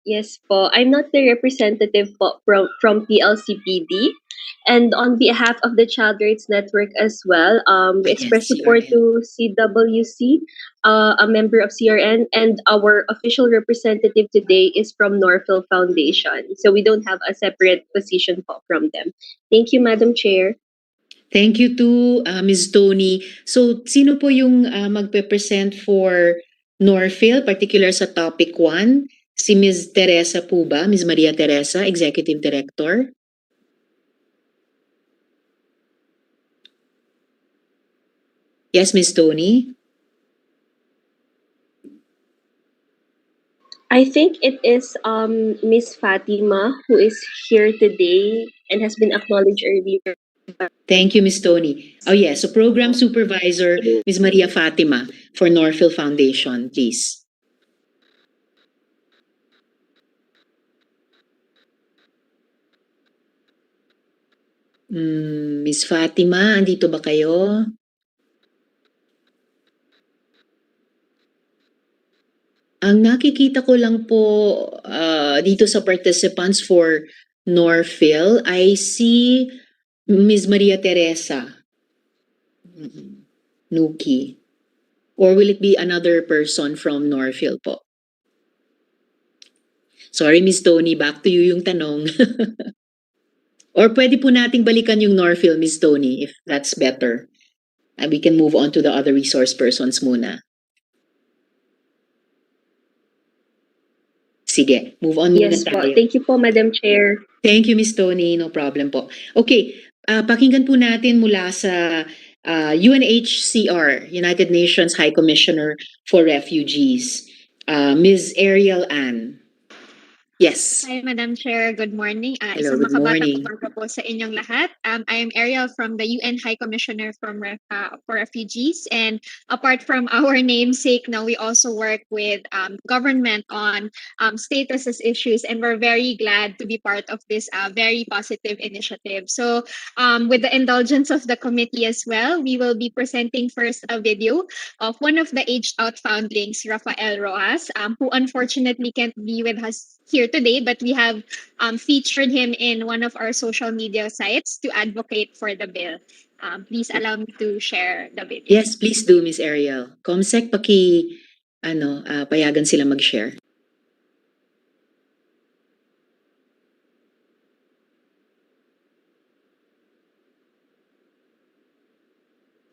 Yes po, I'm not the representative po from PLCPD. And on behalf of the Child Rights Network as well, we express support to CWC, a member of CRN, and our official representative today is from Norville Foundation. So we don't have a separate position po from them. Thank you, Madam Chair. Thank you to Ms. Toni. So, sino po yung magpe-present for Norville, particular sa topic 1? Si Ms. Teresa po ba? Ms. Maria Teresa, Executive Director? Yes, Ms. Toni? I think it is Miss Fatima who is here today and has been acknowledged earlier. Thank you, Ms. Toni. Oh yes, so Program Supervisor, Ms. Maria Fatima for Norville Foundation, please. Ms. Fatima, andito ba kayo? Ang nakikita ko lang po dito sa participants for Norville, I see Ms. Maria Teresa Nuki. Or will it be another person from Norville po? Sorry, Ms. Toni, back to you yung tanong. Or pwede po nating balikan yung Norville, Ms. Toni, if that's better. And we can move on to the other resource persons muna. Sige, move on muna Yes po. tayo. Thank you po, Madam Chair. Thank you, Ms. Toni. No problem po. Okay, pakinggan po natin mula sa UNHCR, United Nations High Commissioner for Refugees, Ms. Ariel Ann. Yes. Hi, Madam Chair. Good morning. Hello, Isang good makabatang morning. umaga po sa inyong lahat. I am Ariel from the UN High Commissioner for Refugees. And apart from our namesake, now we also work with government on statuses issues. And we're very glad to be part of this very positive initiative. So with the indulgence of the committee as well, we will be presenting first a video of one of the aged out foundlings, Rafael Roas, who unfortunately can't be with us here today, but we have featured him in one of our social media sites to advocate for the bill. Please allow me to share the video. Yes, please do, Ms. Ariel. Comsec, payagan sila mag-share.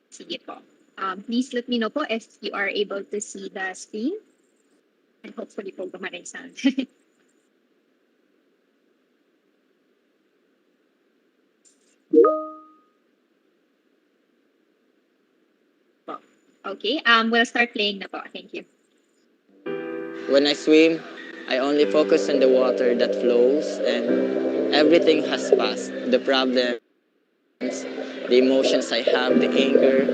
Sige po. Please let me know po if you are able to see the screen. And hopefully po gumaling sound. Okay, we'll start playing na po. Thank you. When I swim, I only focus on the water that flows and everything has passed. The problems, the emotions I have, the anger.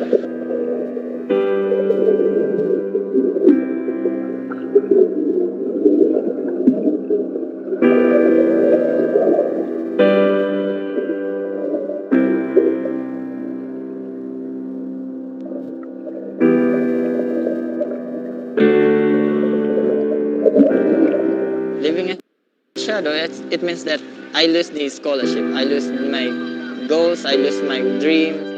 frustrado. It means that I lose the scholarship. I lose my goals. I lose my dreams.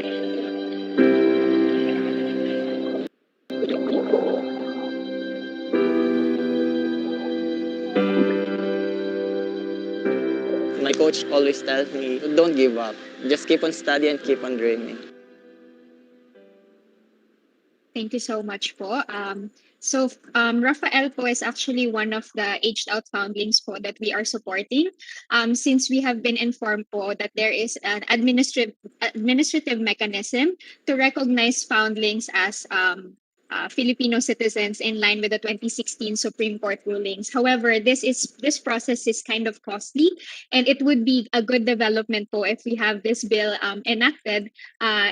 My coach always tells me, don't give up. Just keep on studying and keep on dreaming. Thank you so much po. Rafael po is actually one of the aged out foundlings po that we are supporting. Since we have been informed po that there is an administrative mechanism to recognize foundlings as Filipino citizens in line with the 2016 Supreme Court rulings. However, this process is kind of costly, and it would be a good development po if we have this bill enacted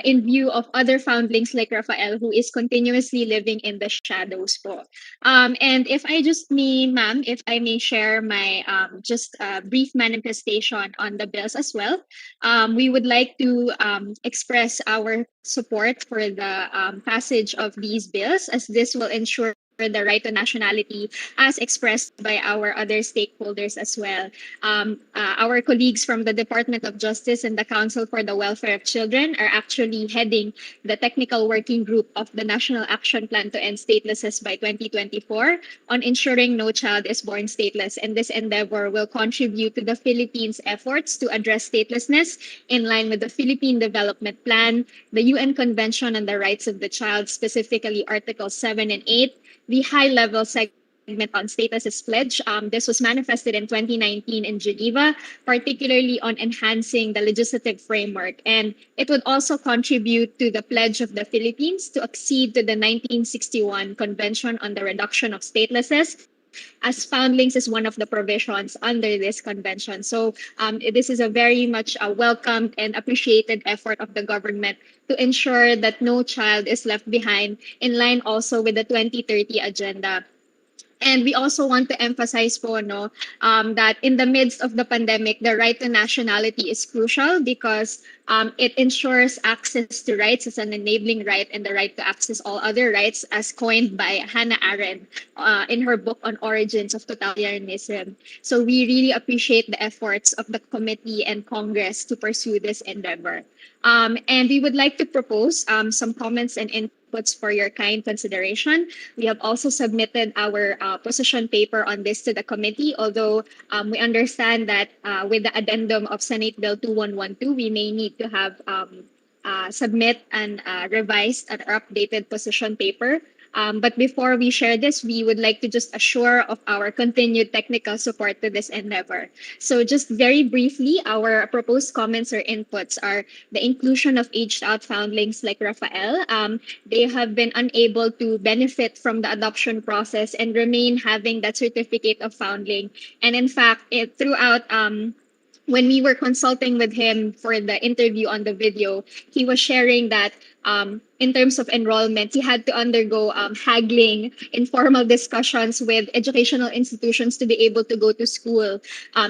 in view of other foundlings like Rafael, who is continuously living in the shadows po. And if I may share my just brief manifestation on the bills as well, we would like to express our support for the passage of these bills, as this will ensure the right to nationality as expressed by our other stakeholders as well. Our colleagues from the Department of Justice and the Council for the Welfare of Children are actually heading the technical working group of the National Action Plan to End Statelessness by 2024 on ensuring no child is born stateless. And this endeavor will contribute to the Philippines' efforts to address statelessness in line with the Philippine Development Plan, the UN Convention on the Rights of the Child, specifically Article 7 and 8, the high-level segment on statelessness pledge. This was manifested in 2019 in Geneva, particularly on enhancing the legislative framework. And it would also contribute to the pledge of the Philippines to accede to the 1961 Convention on the Reduction of Statelessness, as foundlings is one of the provisions under this convention. So this is a very much welcomed and appreciated effort of the government to ensure that no child is left behind, in line also with the 2030 agenda. And we also want to emphasize po, that in the midst of the pandemic, the right to nationality is crucial because it ensures access to rights as an enabling right, and the right to access all other rights, as coined by Hannah Arendt in her book on Origins of Totalitarianism. So we really appreciate the efforts of the committee and Congress to pursue this endeavor. And we would like to propose some comments and inputs for your kind consideration. We have also submitted our position paper on this to the committee, although we understand that with the addendum of Senate Bill 2112, we may need to have submit an revised and updated position paper. But before we share this, we would like to just assure of our continued technical support to this endeavor. So just very briefly, our proposed comments or inputs are the inclusion of aged out foundlings like Rafael. They have been unable to benefit from the adoption process and remain having that certificate of foundling. And in fact, throughout when we were consulting with him for the interview on the video, he was sharing that in terms of enrollment, he had to undergo haggling, informal discussions with educational institutions to be able to go to school.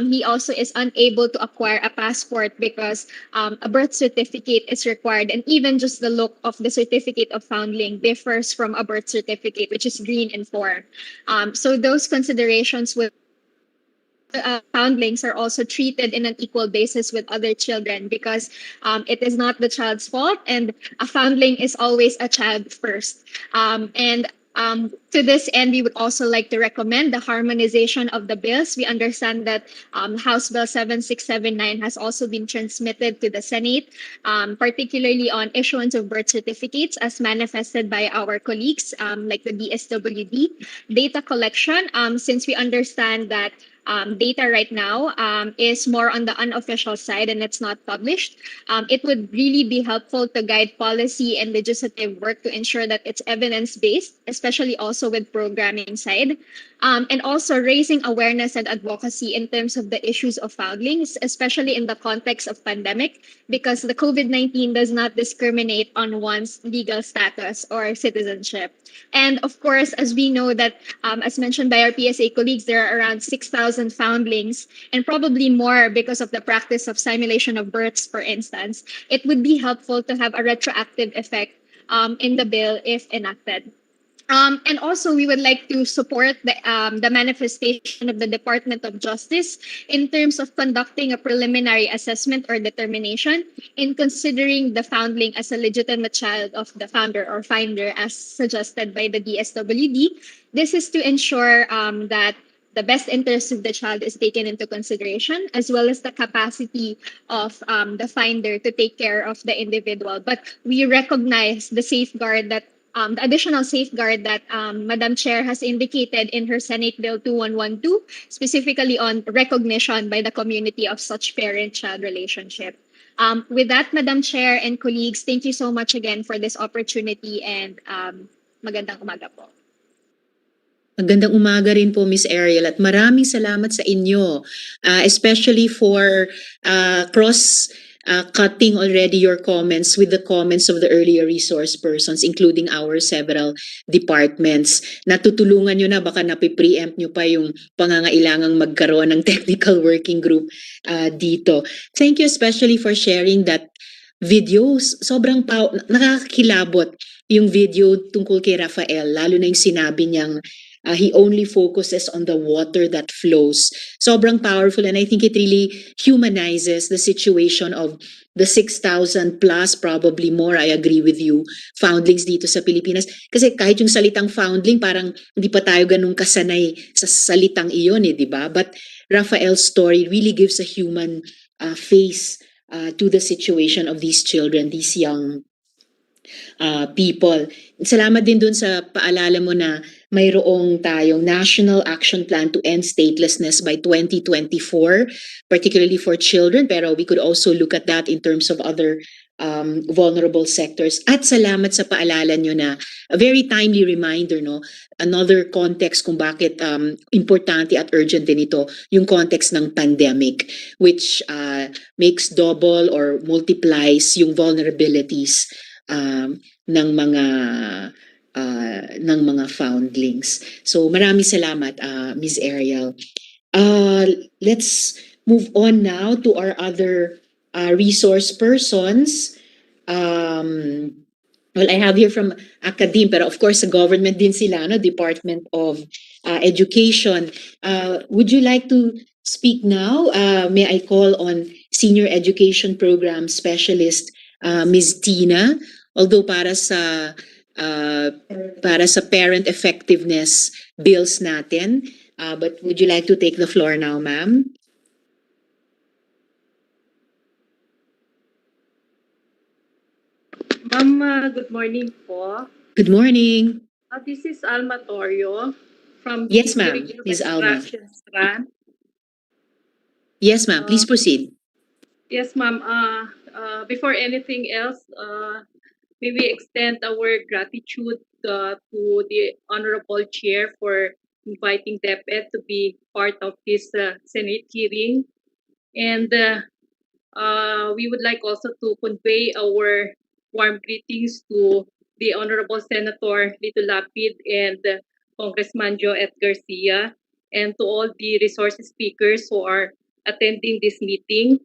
He also is unable to acquire a passport because a birth certificate is required, and even just the look of the certificate of foundling differs from a birth certificate, which is green in form. So those considerations will foundlings are also treated in an equal basis with other children, because it is not the child's fault, and a foundling is always a child first. To this end, we would also like to recommend the harmonization of the bills. We understand that House Bill 7679 has also been transmitted to the Senate, particularly on issuance of birth certificates as manifested by our colleagues like the DSWD. Data collection, since we understand that data right now is more on the unofficial side and it's not published. It would really be helpful to guide policy and legislative work to ensure that it's evidence-based, especially also with programming side. And also raising awareness and advocacy in terms of the issues of foundlings, especially in the context of pandemic, because the COVID-19 does not discriminate on one's legal status or citizenship. And of course, as we know that, as mentioned by our PSA colleagues, there are around 6,000 foundlings, and probably more because of the practice of simulation of births, for instance. It would be helpful to have a retroactive effect in the bill if enacted. And also, we would like to support the manifestation of the Department of Justice in terms of conducting a preliminary assessment or determination in considering the foundling as a legitimate child of the founder or finder as suggested by the DSWD. This is to ensure that the best interest of the child is taken into consideration, as well as the capacity of the finder to take care of the individual. But we recognize the additional safeguard that Madam Chair has indicated in her Senate Bill 2112, specifically on recognition by the community of such parent-child relationship. With that, Madam Chair and colleagues, thank you so much again for this opportunity and magandang umaga po. Magandang umaga rin po, Miss Ariel, at maraming salamat sa inyo, especially for cutting already your comments with the comments of the earlier resource persons, including our several departments. Natutulungan nyo na, baka napipreempt nyo pa yung pangangailangang magkaroon ng technical working group dito. Thank you especially for sharing that videos. Sobrang nakakakilabot yung video tungkol kay Rafael, lalo na yung sinabi niyang he only focuses on the water that flows. Sobrang powerful, and I think it really humanizes the situation of the 6,000 plus, probably more, I agree with you, foundlings dito sa Pilipinas. Kasi kahit yung salitang foundling, parang hindi pa tayo ganun kasanay sa salitang iyon, di ba? But Rafael's story really gives a human face to the situation of these children, these young people. Salamat din dun sa paalala mo na mayroong tayong National Action Plan to End Statelessness by 2024, particularly for children, pero we could also look at that in terms of other vulnerable sectors. At salamat sa paalala nyo na a very timely reminder, no? Another context kung bakit importante at urgent din ito, yung context ng pandemic, which makes double or multiplies yung vulnerabilities ng mga foundlings. So maraming salamat, Ms. Ariel. Let's move on now to our other resource persons. Well, I have here from Academe, pero of course, sa government din sila, no? Department of Education. Would you like to speak now? May I call on Senior Education Program Specialist, Ms. Tina? Although para sa parent effectiveness bills natin, but would you like to take the floor now, ma'am? Ma'am, good morning po. Good morning. This is Alma Torio from Yes, the ma'am. Curriculum Ms. Alma. Extraction Strand. Yes, ma'am. Please proceed. Yes, ma'am. Before anything else, may we extend our gratitude to the Honorable Chair for inviting DepEd to be part of this Senate hearing. And we would like also to convey our warm greetings to the Honorable Senator Lito Lapid and Congressman Joe Garcia, and to all the resource speakers who are attending this meeting.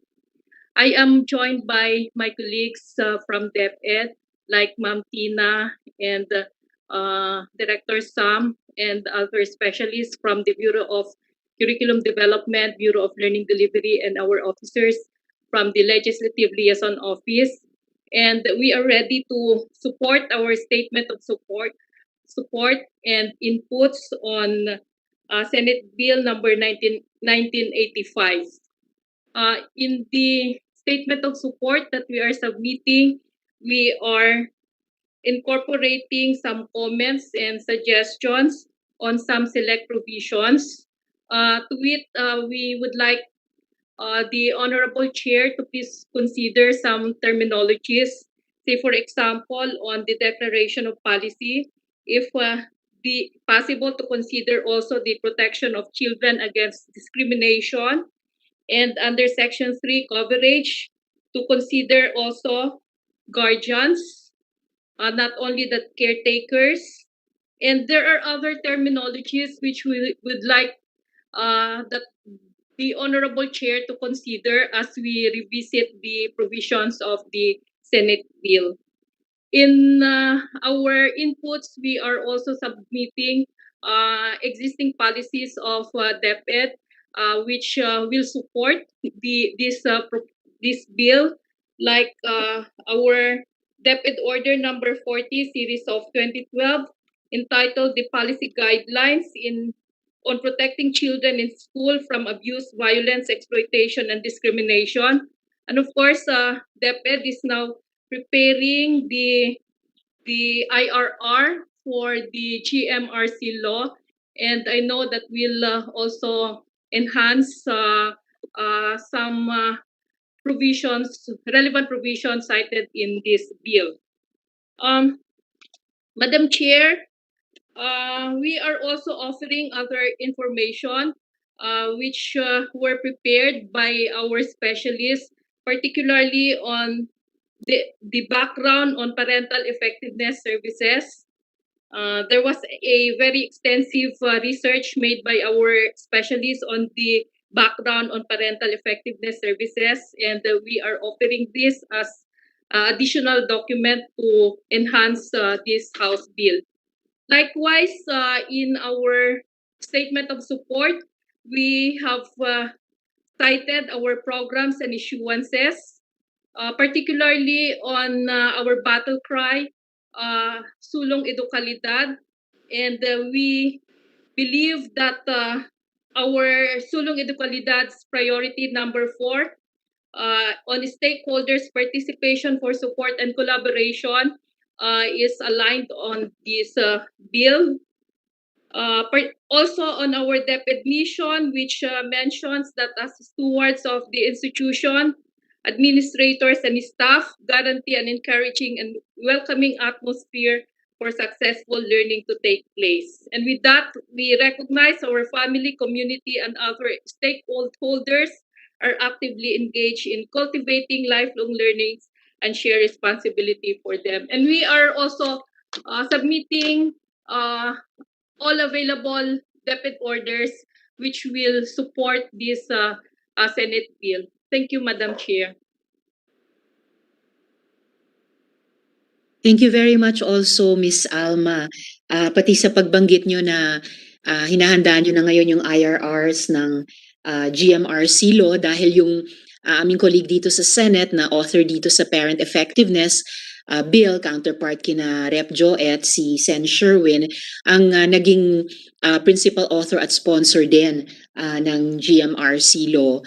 I am joined by my colleagues from DepEd, like Ma'am Tina and Director Sam, and other specialists from the Bureau of Curriculum Development, Bureau of Learning Delivery, and our officers from the Legislative Liaison Office. And we are ready to support our statement of support and inputs on Senate Bill number 1985. In the statement of support that we are submitting, we are incorporating some comments and suggestions on some select provisions. To it, we would like the Honorable Chair to please consider some terminologies. Say, for example, on the declaration of policy, if the possible to consider also the protection of children against discrimination, and under Section 3 coverage, to consider also guardians, not only the caretakers. And there are other terminologies which we would like that the Honorable Chair to consider as we revisit the provisions of the Senate bill. In our inputs, we are also submitting existing policies of DepEd, which will support this bill, like our DepEd Order number 40, series of 2012, entitled "The Policy Guidelines on Protecting Children in School from Abuse, Violence, Exploitation, and Discrimination." And of course, DepEd is now preparing the IRR for the GMRC law, and I know that we'll also enhance some relevant provisions cited in this bill. Madam Chair, we are also offering other information which were prepared by our specialists, particularly on the background on parental effectiveness services. There was a very extensive research made by our specialists on the background on parental effectiveness services, and we are offering this as additional document to enhance this House bill. Likewise, in our statement of support, we have cited our programs and issuances, particularly on our battle cry, Sulong Edukalidad. And we believe that our Sulong Edukalidad's priority number 4 on stakeholders' participation for support and collaboration is aligned on this bill. Also on our DepEd mission, which mentions that as stewards of the institution, administrators and staff guarantee an encouraging and welcoming atmosphere for successful learning to take place. And with that, we recognize our family, community, and other stakeholders are actively engaged in cultivating lifelong learnings and share responsibility for them. And we are also submitting all available DepEd orders which will support this Senate bill. Thank you, Madam Chair. Thank you very much also, Miss Alma. Pati sa pagbanggit nyo na hinahandaan nyo na ngayon yung IRRs ng GMRC law dahil yung aming colleague dito sa Senate na author dito sa Parent Effectiveness bill, counterpart kina Rep. Joet, si Sen. Sherwin, ang naging principal author at sponsor din ng GMRC law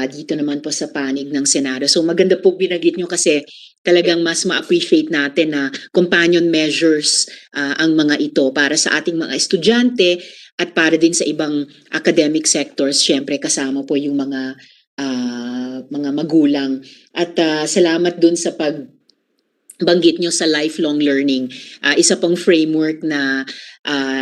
dito naman po sa panig ng Senado. So maganda po binanggit nyo kasi talagang mas ma-appreciate natin na companion measures ang mga ito para sa ating mga estudyante at para din sa ibang academic sectors. Syempre kasama po yung mga magulang. At salamat dun sa banggit nyo sa lifelong learning. Isa pong framework na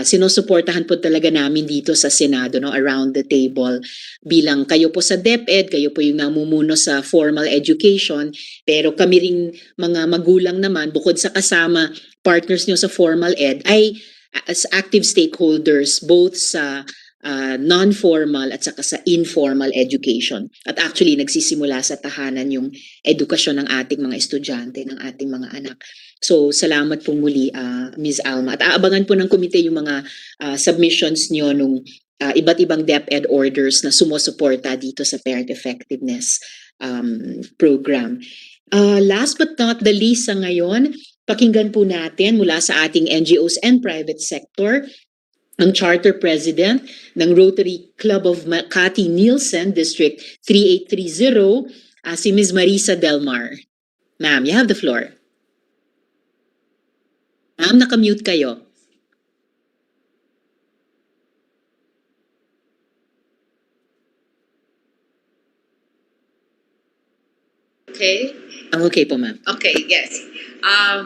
sinusuportahan po talaga namin dito sa Senado, no, around the table. Bilang kayo po sa DepEd, kayo po yung namumuno sa formal education, pero kami ring mga magulang naman, bukod sa kasama partners nyo sa formal ed, ay as active stakeholders both sa non-formal at saka sa informal education. At actually, nagsisimula sa tahanan yung edukasyon ng ating mga estudyante, ng ating mga anak. So, salamat po muli, Ms. Alma. At aabangan po ng komite yung mga submissions nyo nung iba't ibang DepEd orders na sumusuporta dito sa Parent Effectiveness program. Last but not the least sa ngayon, pakinggan po natin mula sa ating NGOs and private sector ang Charter President ng Rotary Club of Makati Nielsen District 3830, si Ms. Marisa Delmar. Ma'am, you have the floor. Ma'am, nakamute kayo. Okay. Okay po, ma'am. Okay, yes.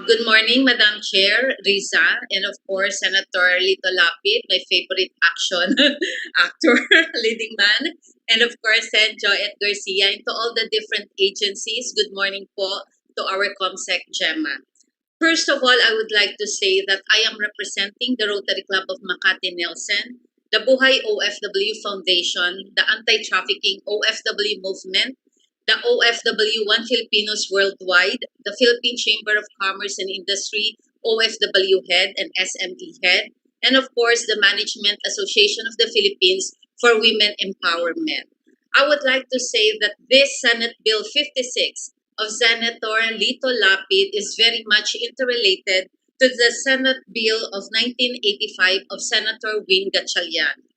Good morning, Madam Chair, Riza, and of course, Senator Lito Lapid, my favorite action actor, leading man, and of course, Sen. Joet Garcia, and to all the different agencies, good morning po to our ComSec Gemma. First of all, I would like to say that I am representing the Rotary Club of Makati Nielsen, the Buhay OFW Foundation, the Anti-Trafficking OFW Movement, the OFW One Filipinos Worldwide, the Philippine Chamber of Commerce and Industry, OFW Head and SME Head, and of course, the Management Association of the Philippines for Women Empowerment. I would like to say that this Senate Bill 56 of Senator Lito Lapid is very much interrelated to the Senate Bill of 1985 of Senator Win Gatchalian.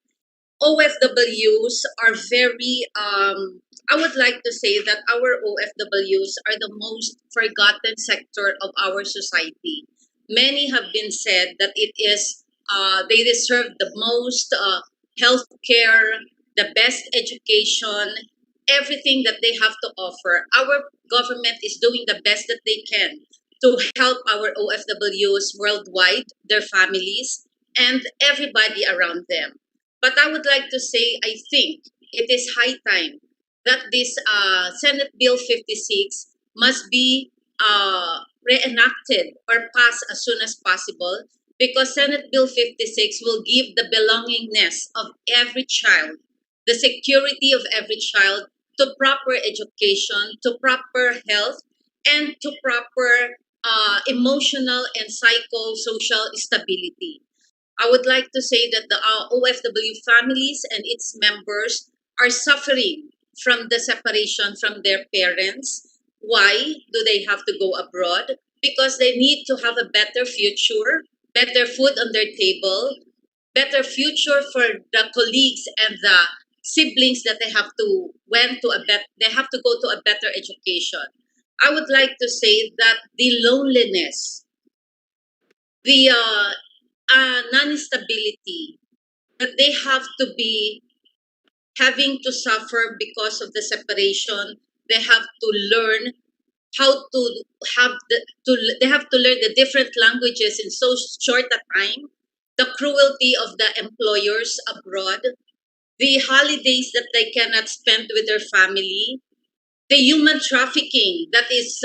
OFWs are very, I would like to say that our OFWs are the most forgotten sector of our society. Many have been said that it is, they deserve the most health care, the best education, everything that they have to offer. Our government is doing the best that they can to help our OFWs worldwide, their families, and everybody around them. But I would like to say, I think it is high time that this Senate Bill 56 must be reenacted or passed as soon as possible, because Senate Bill 56 will give the belongingness of every child, the security of every child, to proper education, to proper health, and to proper emotional and psychosocial stability. I would like to say that the OFW families and its members are suffering from the separation from their parents. Why do they have to go abroad? Because they need to have a better future, better food on their table, better future for the colleagues and the siblings that they have to they have to go to a better education. I would like to say that the loneliness, the non-stability that they have to be having to suffer because of the separation, they have to learn how to they have to learn the different languages in so short a time, the cruelty of the employers abroad, the holidays that they cannot spend with their family, the human trafficking that is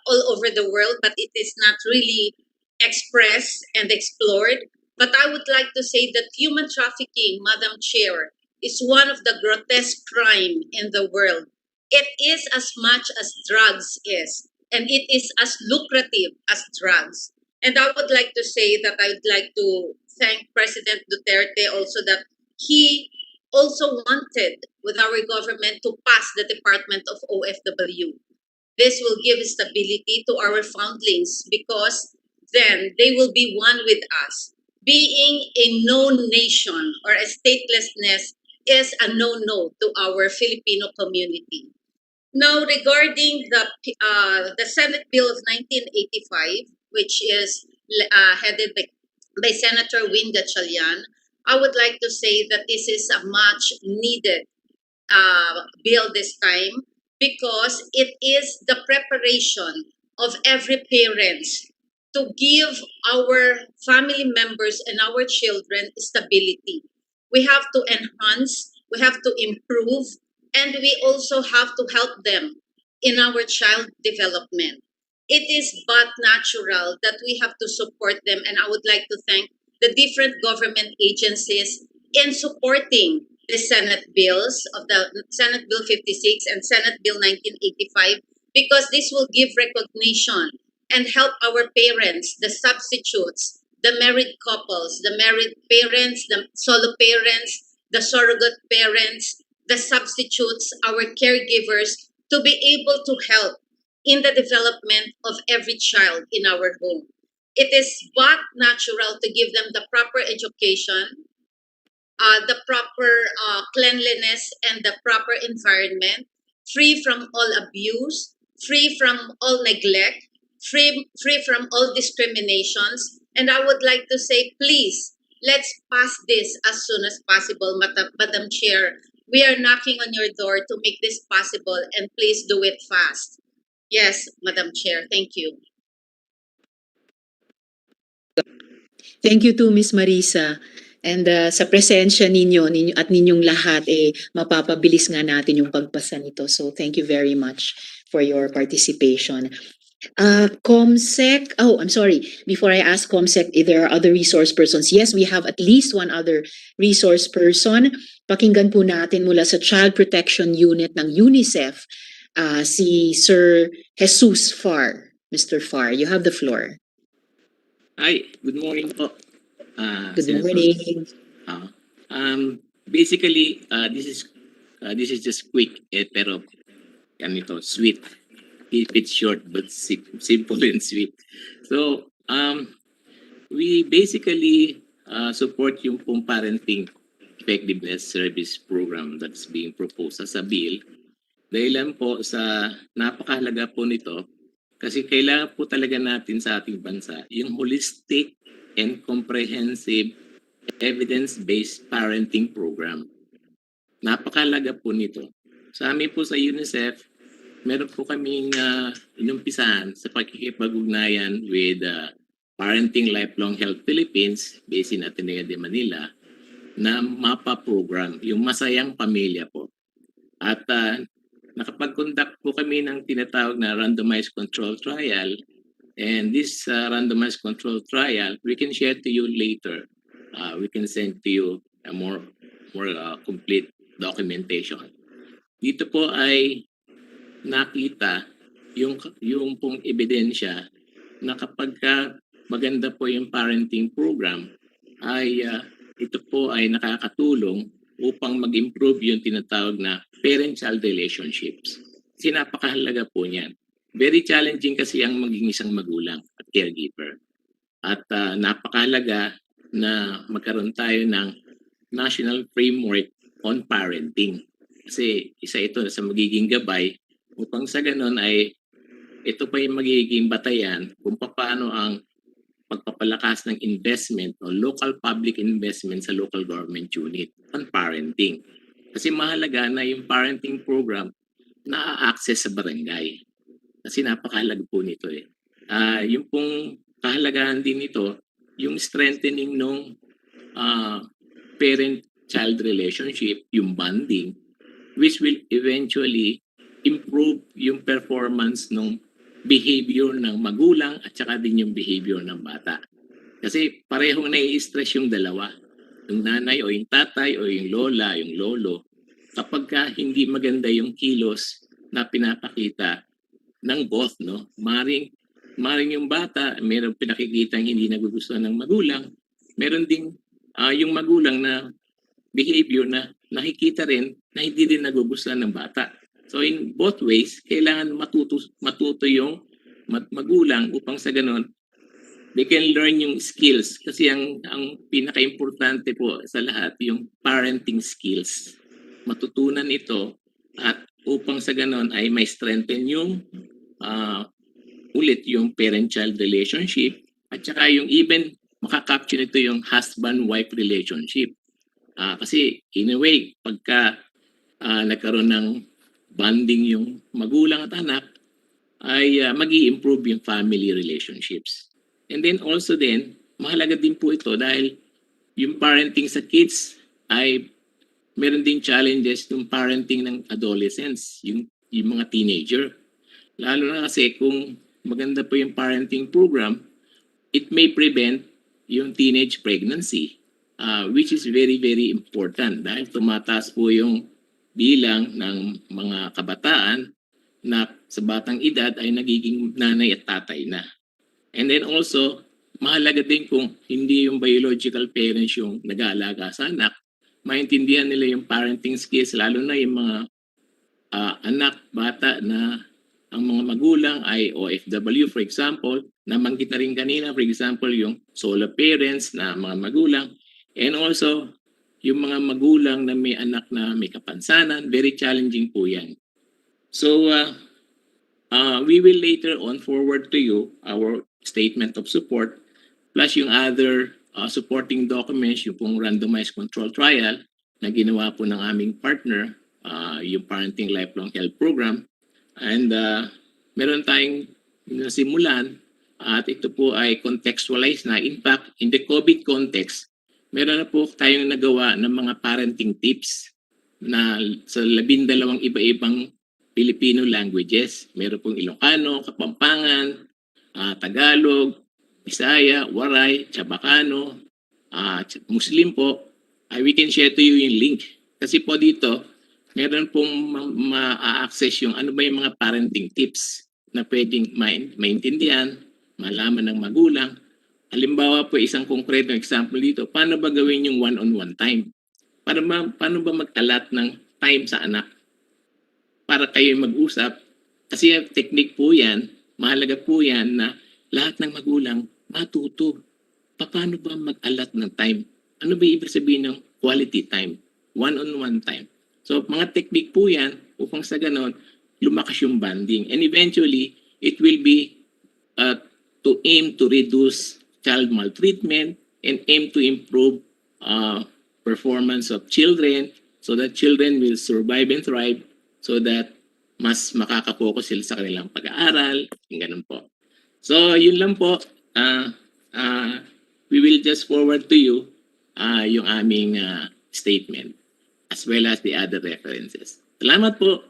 all over the world, but it is not really expressed and explored. But I would like to say that human trafficking, Madam Chair, is one of the grotesque crime in the world. It is as much as drugs is, and it is as lucrative as drugs. And I would like to say that I'd like to thank President Duterte also that he also wanted with our government to pass the Department of OFW. This will give stability to our foundlings because then they will be one with us. Being a known nation or a statelessness is a no-no to our Filipino community. Now, regarding the Senate Bill of 1985, which is headed by Senator Win Gatchalian, I would like to say that this is a much needed bill this time because it is the preparation of every parent to give our family members and our children stability. We have to enhance, we have to improve, and we also have to help them in our child development. It is but natural that we have to support them, and I would like to thank the different government agencies in supporting the Senate bills of the Senate Bill 56 and Senate Bill 1985 because this will give recognition and help our parents, the substitutes, the married couples, the married parents, the solo parents, the surrogate parents, the substitutes, our caregivers to be able to help in the development of every child in our home. It is but natural to give them the proper education, the proper cleanliness, and the proper environment, free from all abuse, free from all neglect, free from all discriminations. And I would like to say, please, let's pass this as soon as possible, Madam Chair. We are knocking on your door to make this possible, and please do it fast. Yes, Madam Chair. Thank you. Thank you to Miss Marisa. And sa presensya ninyo at ninyong lahat, mapapabilis nga natin yung pagpasa nito. So thank you very much for your participation. COMSEC, I'm sorry. Before I ask COMSEC if there are other resource persons, yes, we have at least one other resource person. Pakinggan po natin mula sa Child Protection Unit ng UNICEF, si Sir Jesus Far. Mr. Far, you have the floor. Hi, good morning po. Good Senator. morning. Basically, this is just quick, pero ganito, sweet. Keep it short but simple and sweet. So, we basically support yung pong parenting effectiveness service program that's being proposed as a bill. Dahilan po sa napakahalaga po nito kasi kailangan po talaga natin sa ating bansa yung holistic and comprehensive evidence-based parenting program. Napakahalaga po nito. Sa amin po sa UNICEF, meron po kaming inumpisahan sa pakikipag-ugnayan with Parenting Lifelong Health Philippines based in Ateneo de Manila na MAPA program, yung Masayang Pamilya po. At nakapag-conduct po kami ng tinatawag na randomized control trial, and this randomized control trial, we can share to you later. We can send to you a more complete documentation. Dito po ay nakita yung pong ebidensya na kapag maganda po yung parenting program, ay ito po ay nakakatulong upang mag-improve yung tinatawag na parent-child relationships. Kasi napakahalaga po niyan. Very challenging kasi ang maging isang magulang at caregiver. At napakahalaga na magkaroon tayo ng national framework on parenting. Kasi isa ito sa magiging gabay upang sa ganon ay ito pa yung magiging batayan kung paano ang pagpapalakas ng investment o local public investment sa local government unit on parenting. Kasi mahalaga na yung parenting program na-access sa barangay. Kasi napakahalaga po nito eh. Yung pong kahalagahan din nito, yung strengthening ng parent-child relationship, yung bonding, which will eventually improve yung performance ng behavior ng magulang at saka din yung behavior ng bata. Kasi parehong nai-stress yung dalawa. Yung nanay o yung tatay o yung lola, yung lolo. Kapag hindi maganda yung kilos na pinapakita ng both, no? Maring yung bata, meron pinakikita hindi nagugustuhan ng magulang. Meron ding yung magulang na behavior na nakikita rin na hindi din nagugustuhan ng bata. So in both ways, kailangan matuto yung magulang upang sa ganon, they can learn yung skills. Kasi ang pinaka-importante po sa lahat, yung parenting skills. Matutunan ito at upang sa ganon ay may strengthen yung ulit yung parent-child relationship at saka yung even makakapture nito yung husband-wife relationship. Kasi in a way, pagka nagkaroon ng bonding yung magulang at anak, ay mag-i-improve yung family relationships. And then also din, mahalaga din po ito dahil yung parenting sa kids ay meron ding challenges yung parenting ng adolescents, yung mga teenager. Lalo na kasi kung maganda po yung parenting program, it may prevent yung teenage pregnancy, which is very, very important dahil tumataas po yung bilang ng mga kabataan na sa batang edad ay nagiging nanay at tatay na. And then also, mahalaga din kung hindi yung biological parents yung nag-aalaga sa anak, maintindihan nila yung parenting skills, lalo na yung mga anak, bata na ang mga magulang ay OFW, for example, nabanggit na rin kanina, for example, yung solo parents na mga magulang, and also, yung mga magulang na may anak na may kapansanan, very challenging po yan. So, we will later on forward to you our statement of support, plus yung other supporting documents, yung pong randomized control trial na ginawa po ng aming partner, yung Parenting Lifelong Health Program. And meron tayong nasimulan at ito po ay contextualized na. In fact, in the COVID context, meron na po tayong nagawa ng mga parenting tips na sa 12 iba-ibang Filipino languages. Meron pong Ilocano, Kapampangan, Tagalog, Bisaya, Waray, Chabacano, Muslim po. We can share to you yung link. Kasi po dito, meron pong ma-access yung ano ba yung mga parenting tips na pwedeng maintindihan, malaman ng magulang. Halimbawa po, isang konkretong example dito, paano ba gawin yung one-on-one time? Paano ba mag-alat ng time sa anak para kayo mag-usap? Kasi technique po yan, mahalaga po yan na lahat ng magulang matuto. Paano ba mag-alat ng time? Ano ba ibig sabihin ng quality time? One-on-one time. So, mga technique po yan upang sa ganon, lumakas yung bonding. And eventually, it will be to aim to reduce child maltreatment and aim to improve performance of children so that children will survive and thrive so that mas makaka-focus sila sa kanilang pag-aaral. Yung ganun po. So, yun lang po. We will just forward to you yung aming statement as well as the other references. Salamat po.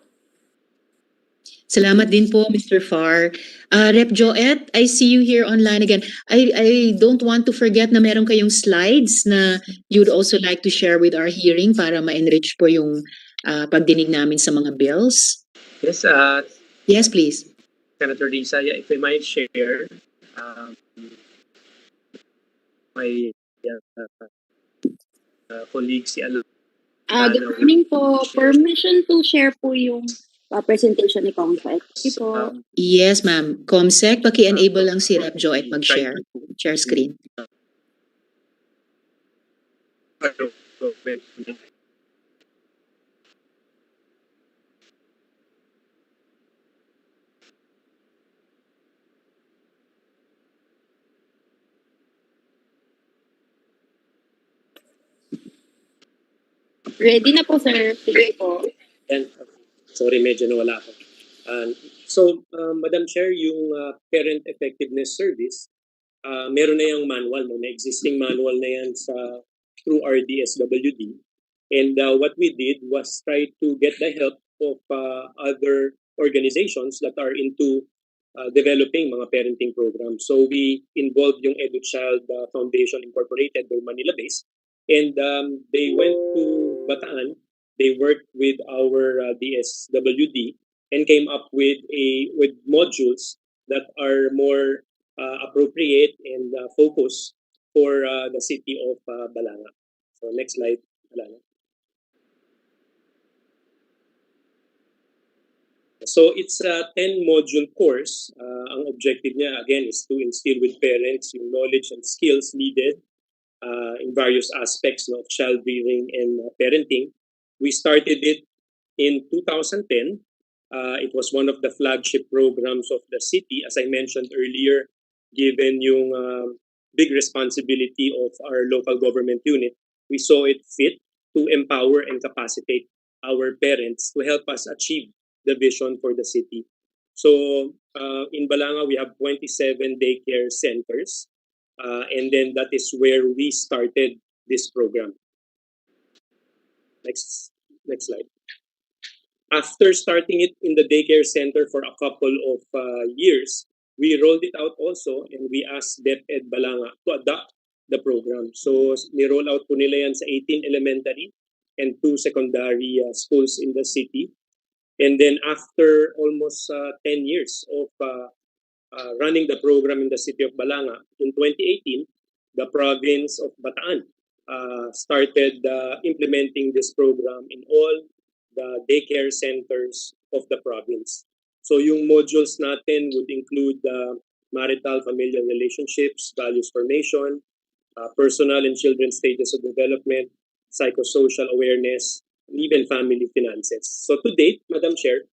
Salamat din po, Mr. Far. Rep Joet, I see you here online again. I don't want to forget na meron kayong slides na you'd also like to share with our hearing para ma-enrich po yung pagdinig namin sa mga bills. Yes, Yes, please. Senator Risa, if I might share my colleague si Al. Good morning po. Permission to share po yung presentation ni Comsec. Yes, ma'am. Comsec, paki-enable lang si Rep Joet mag-share. Share screen. Ready na po, sir. Sige po. Sorry, medyo nawala ako. Madam Chair, yung Parent Effectiveness Service, meron na yung manual, may existing manual na yan through our DSWD. And what we did was try to get the help of other organizations that are into developing mga parenting programs. So we involved yung EduChild Foundation Incorporated, they're Manila-based, and they went to Bataan. They worked with our DSWD and came up with modules that are more appropriate and focused for the city of Balanga. So next slide, Balanga. So it's a 10-module course. Ang objective niya, again, is to instill with parents yung knowledge and skills needed in various aspects of child rearing and parenting. We started it in 2010. It was one of the flagship programs of the city, as I mentioned earlier, given yung big responsibility of our local government unit. We saw it fit to empower and capacitate our parents to help us achieve the vision for the city. So in Balanga, we have 27 daycare centers. And then that is where we started this program. Next slide. After starting it in the daycare center for a couple of years, we rolled it out also and we asked DepEd Balanga to adopt the program. So ni-roll out po nila yan sa 18 elementary and 2 secondary schools in the city. And then after almost 10 years of running the program in the city of Balanga, in 2018, the province of Bataan started implementing this program in all the daycare centers of the province. So yung modules natin would include marital familial relationships, values formation, personal and children's stages of development, psychosocial awareness, and even family finances. So to date, Madam Chair,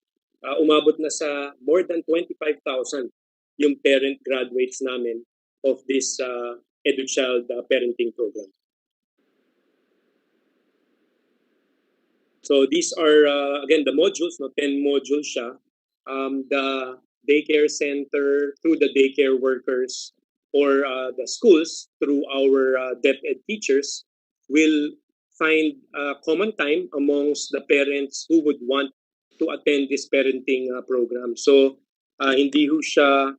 umabot na sa more than 25,000 yung parent graduates namin of this EduChild parenting program. So these are, again, the modules, 10 modules siya. The daycare center, through the daycare workers, or the schools, through our DepEd teachers, will find common time amongst the parents who would want to attend this parenting program. So hindi ho siya,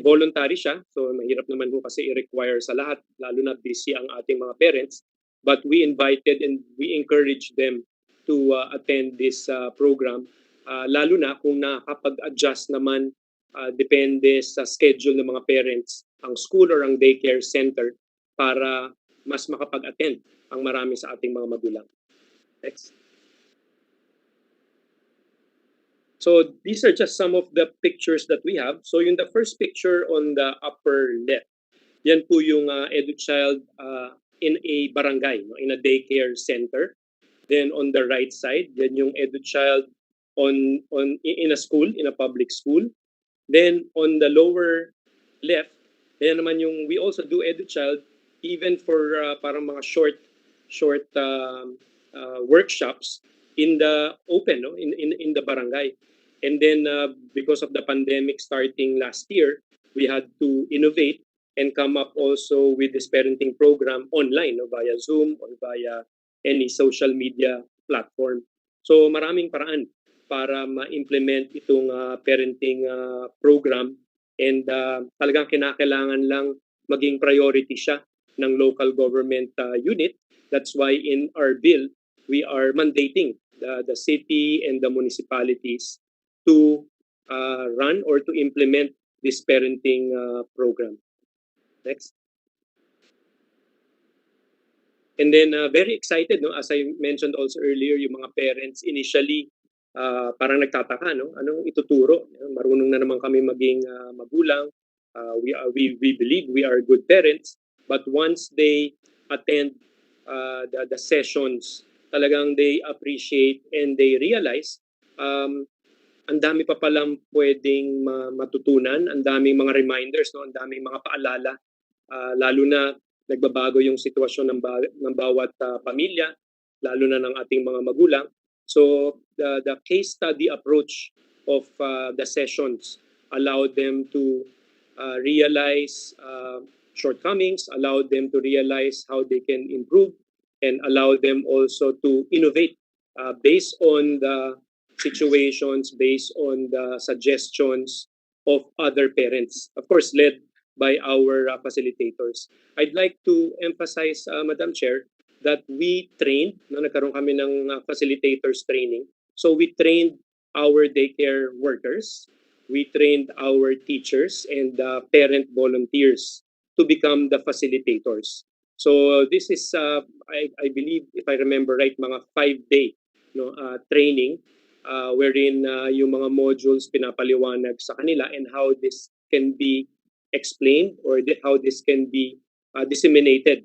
voluntary siya. So mahirap naman ho kasi i-require sa lahat, lalo na busy ang ating mga parents. But we invited and we encouraged them to attend this program, lalo na kung nakakapag-adjust naman depende sa schedule ng mga parents, ang school or ang daycare center para mas makapag-attend ang marami sa ating mga magulang. Next. So these are just some of the pictures that we have. So yung the first picture on the upper left, yan po yung EduChild in a barangay, no, in a daycare center. Then on the right side, yan yung EduChild in a school, in a public school. Then on the lower left, yan naman yung we also do EduChild even for parang mga short workshops in the open, no, in the barangay. And then because of the pandemic starting last year, we had to innovate and come up also with this parenting program online, no, via Zoom or via any social media platform. So maraming paraan para ma-implement itong parenting program, and talagang kinakailangan lang maging priority siya ng local government unit. That's why in our bill, we are mandating the city and the municipalities to run or to implement this parenting program. Next. And then very excited, no, as I mentioned also earlier, yung mga parents initially parang nagtataka, no, anong ituturo? Marunong na naman kami maging magulang. We believe we are good parents, but once they attend the sessions, talagang they appreciate and they realize ang dami pa palang pwedeng matutunan, ang daming mga reminders, no, ang daming mga paalala, lalo na nagbabago yung sitwasyon ng bawat pamilya, lalo na ng ating mga magulang. So the case study approach of the sessions allowed them to realize shortcomings, allowed them to realize how they can improve, and allow them also to innovate based on the situations, based on the suggestions of other parents, of course led by our facilitators. I'd like to emphasize, Madam Chair, that we trained, nagkaroon kami ng facilitators training. So we trained our daycare workers, we trained our teachers and parent volunteers to become the facilitators. So this is, I believe, if I remember right, mga 5-day training wherein yung mga modules pinapaliwanag sa kanila and how this can be explained or how this can be disseminated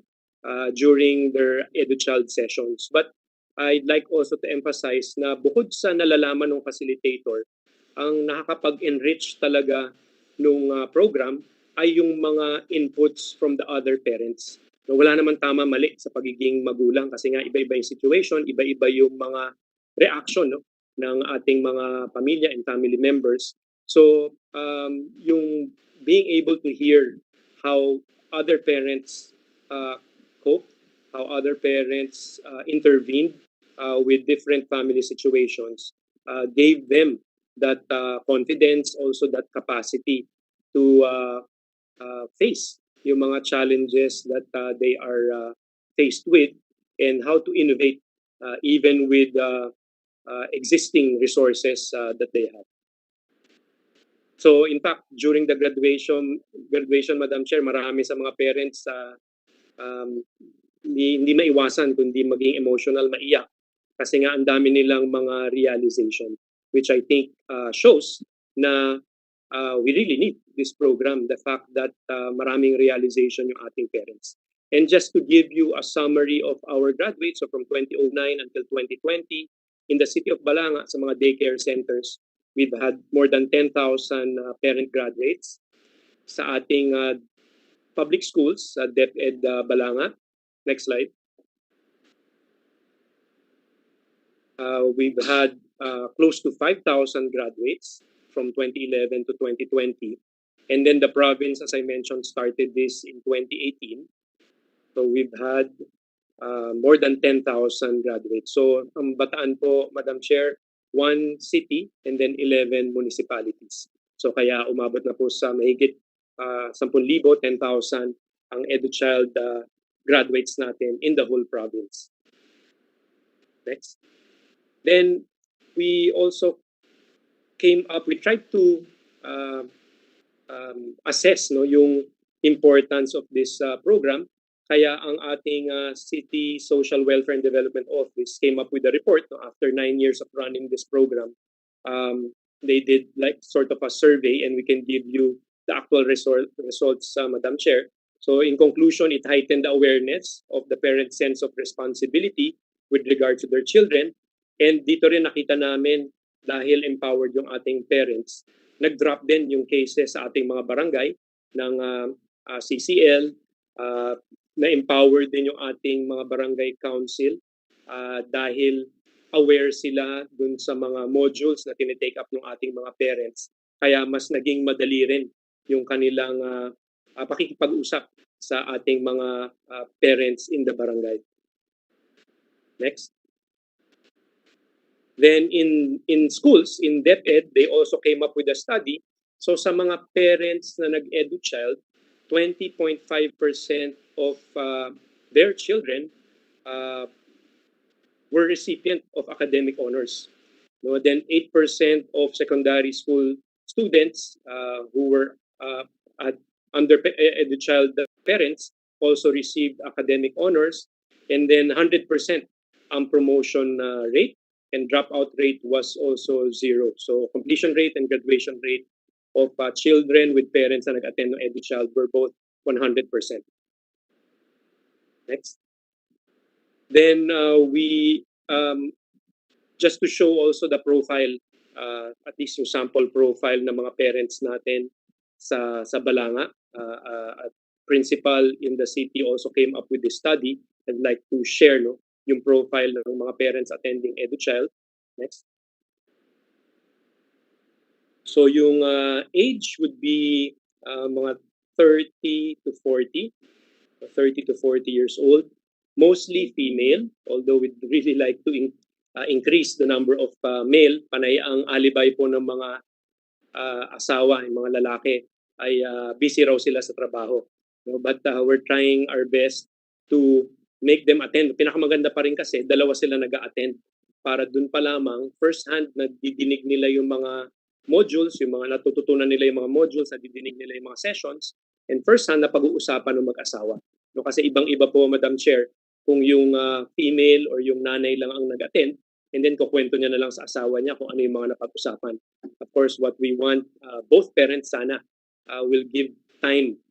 during their EduChild sessions. But I'd like also to emphasize na bukod sa nalalaman ng facilitator, ang nakakapag-enrich talaga nung program ay yung mga inputs from the other parents. Wala naman tama-mali sa pagiging magulang kasi nga iba-iba yung situation, iba-iba yung mga reaction, no, ng ating mga pamilya and family members. So yung being able to hear how other parents cope, how other parents intervened with different family situations, gave them that confidence, also that capacity to face yung mga challenges that they are faced with and how to innovate even with existing resources that they have. So in fact, during the graduation, Madam Chair, marami sa mga parents hindi maiwasan kundi maging emotional, maiyak kasi nga ang dami nilang mga realization, which I think shows na we really need this program, the fact that maraming realization yung ating parents. And just to give you a summary of our graduates, so from 2009 until 2020, in the city of Balanga, sa mga daycare centers, we've had more than 10,000 parent graduates. Sa ating public schools, sa DepEd Balanga, next slide. We've had close to 5,000 graduates from 2011 to 2020. And then the province, as I mentioned, started this in 2018. So we've had more than 10,000 graduates. So ang Bataan po, Madam Chair, 1 city and then 11 municipalities. So kaya umabot na po sa mahigit 10,000, 10,000 ang EduChild graduates natin in the whole province. Next. Then we also we tried to assess yung importance of this program. Kaya ang ating City Social Welfare and Development Office came up with a report after 9 years of running this program. They did like sort of a survey, and we can give you the actual results, Madam Chair. So in conclusion, it heightened the awareness of the parents' sense of responsibility with regard to their children. And dito rin nakita namin, dahil empowered yung ating parents, nag-drop din yung cases sa ating mga barangay ng CCL, na-empower din yung ating mga barangay council dahil aware sila dun sa mga modules na tinitake up ng ating mga parents. Kaya mas naging madali rin yung kanilang pakikipag-usap sa ating mga parents in the barangay. Next. Then in schools, in DepEd, they also came up with a study. So sa mga parents na nag-edu child, 20.5% of their children were recipient of academic honors. No, then 8% of secondary school students who were under edu child parents also received academic honors, and then 100% ang promotion rate, and dropout rate was also 0. So completion rate and graduation rate of children with parents na nag-attend ng edu child were both 100%. Next. Then we just to show also the profile, at least yung sample profile ng mga parents natin sa Balanga. At principal in the city also came up with this study. I'd like to share yung profile ng mga parents attending edu child. Next. So yung age would be mga 30 to 40 years old, mostly female, although we'd really like to increase the number of male. Panay ang alibay po ng mga asawa, yung mga lalaki ay busy raw sila sa trabaho. No? But we're trying our best to make them attend. Pinakamaganda pa rin kasi dalawa sila nag-a-attend para dun pa lamang first hand nadidinig nila yung mga modules, yung mga natututunan nila yung mga modules, nadidinig nila yung mga sessions, and first hand na pag-uusapan ng mag-asawa. No, kasi ibang-iba po, Madam Chair, kung yung female or yung nanay lang ang nag-attend, and then kukwento niya na lang sa asawa niya kung ano yung mga napag-usapan. Of course, what we want, both parents sana will give time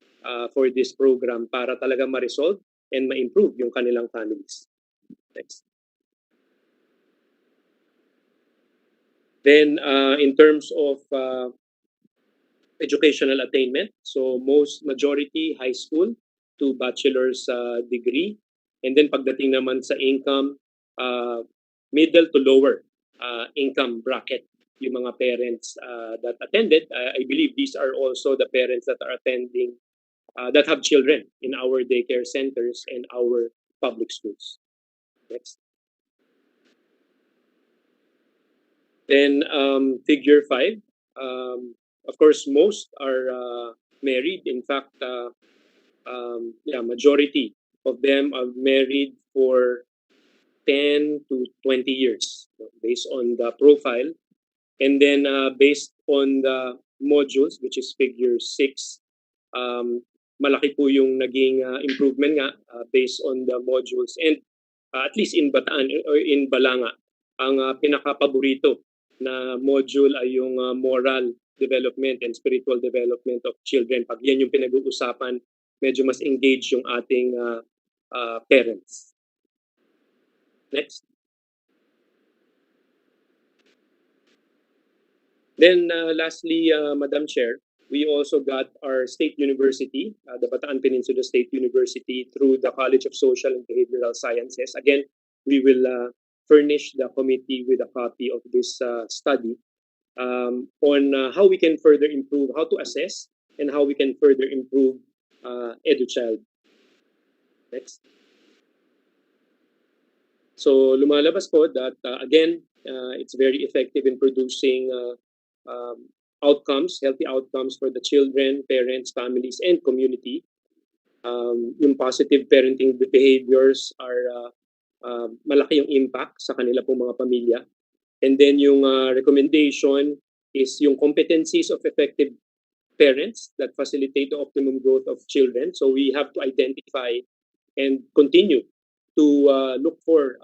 for this program para talaga ma-resolve and ma-improve yung kanilang families. Next. Then in terms of educational attainment, so majority high school to bachelor's degree, and then pagdating naman sa income, middle to lower income bracket yung mga parents that attended. I believe these are also the parents that are attending that have children in our daycare centers and our public schools. Next. Then figure 5, of course, most are married. In fact, majority of them are married for 10 to 20 years based on the profile. And then based on the modules, which is figure 6, malaki po yung naging improvement nga based on the modules. And at least in Bataan or in Balanga, ang pinaka-paborito na module ay yung moral development and spiritual development of children. Pag yan yung pinag-uusapan, medyo mas engaged yung ating parents. Next. Then lastly, Madam Chair, we also got our state university, the Bataan Peninsula State University, through the College of Social and Behavioral Sciences. Again, we will furnish the committee with a copy of this study on how we can further improve, how to assess, and how we can further improve edu-child. Next. So lumalabas po that again, it's very effective in producing outcomes, healthy outcomes for the children, parents, families, and community. Yung positive parenting behaviors are malaki yung impact sa kanila pong mga pamilya. And then yung recommendation is yung competencies of effective parents that facilitate the optimum growth of children. So we have to identify and continue to look for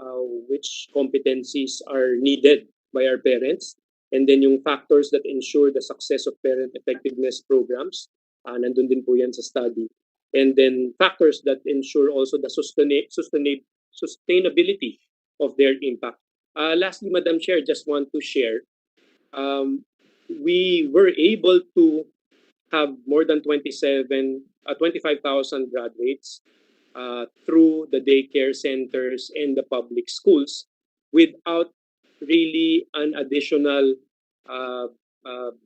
which competencies are needed by our parents. And then yung factors that ensure the success of parent effectiveness programs, nandun din po yan sa study. And then factors that ensure also the sustainability of their impact. Lastly, Madam Chair, just want to share, we were able to have more than 25,000 graduates through the daycare centers and the public schools without really an additional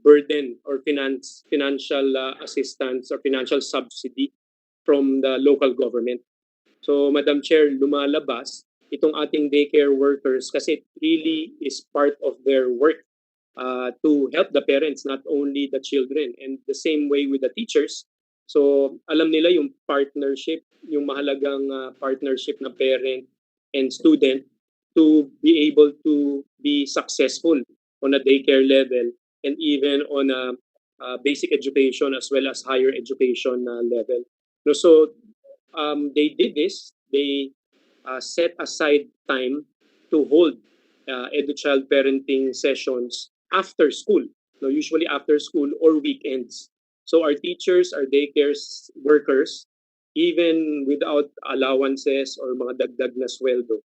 burden or financial assistance or financial subsidy from the local government. So, Madam Chair, lumalabas itong ating daycare workers kasi it really is part of their work to help the parents, not only the children. And the same way with the teachers. So, alam nila yung partnership, yung mahalagang partnership na parent and student to be able to be successful on a daycare level and even on a basic education as well as higher education level. So, they did this. They set aside time to hold edu-child parenting sessions after school, usually after school or weekends. So our teachers, our daycare workers, even without allowances or mga dagdag na sweldo,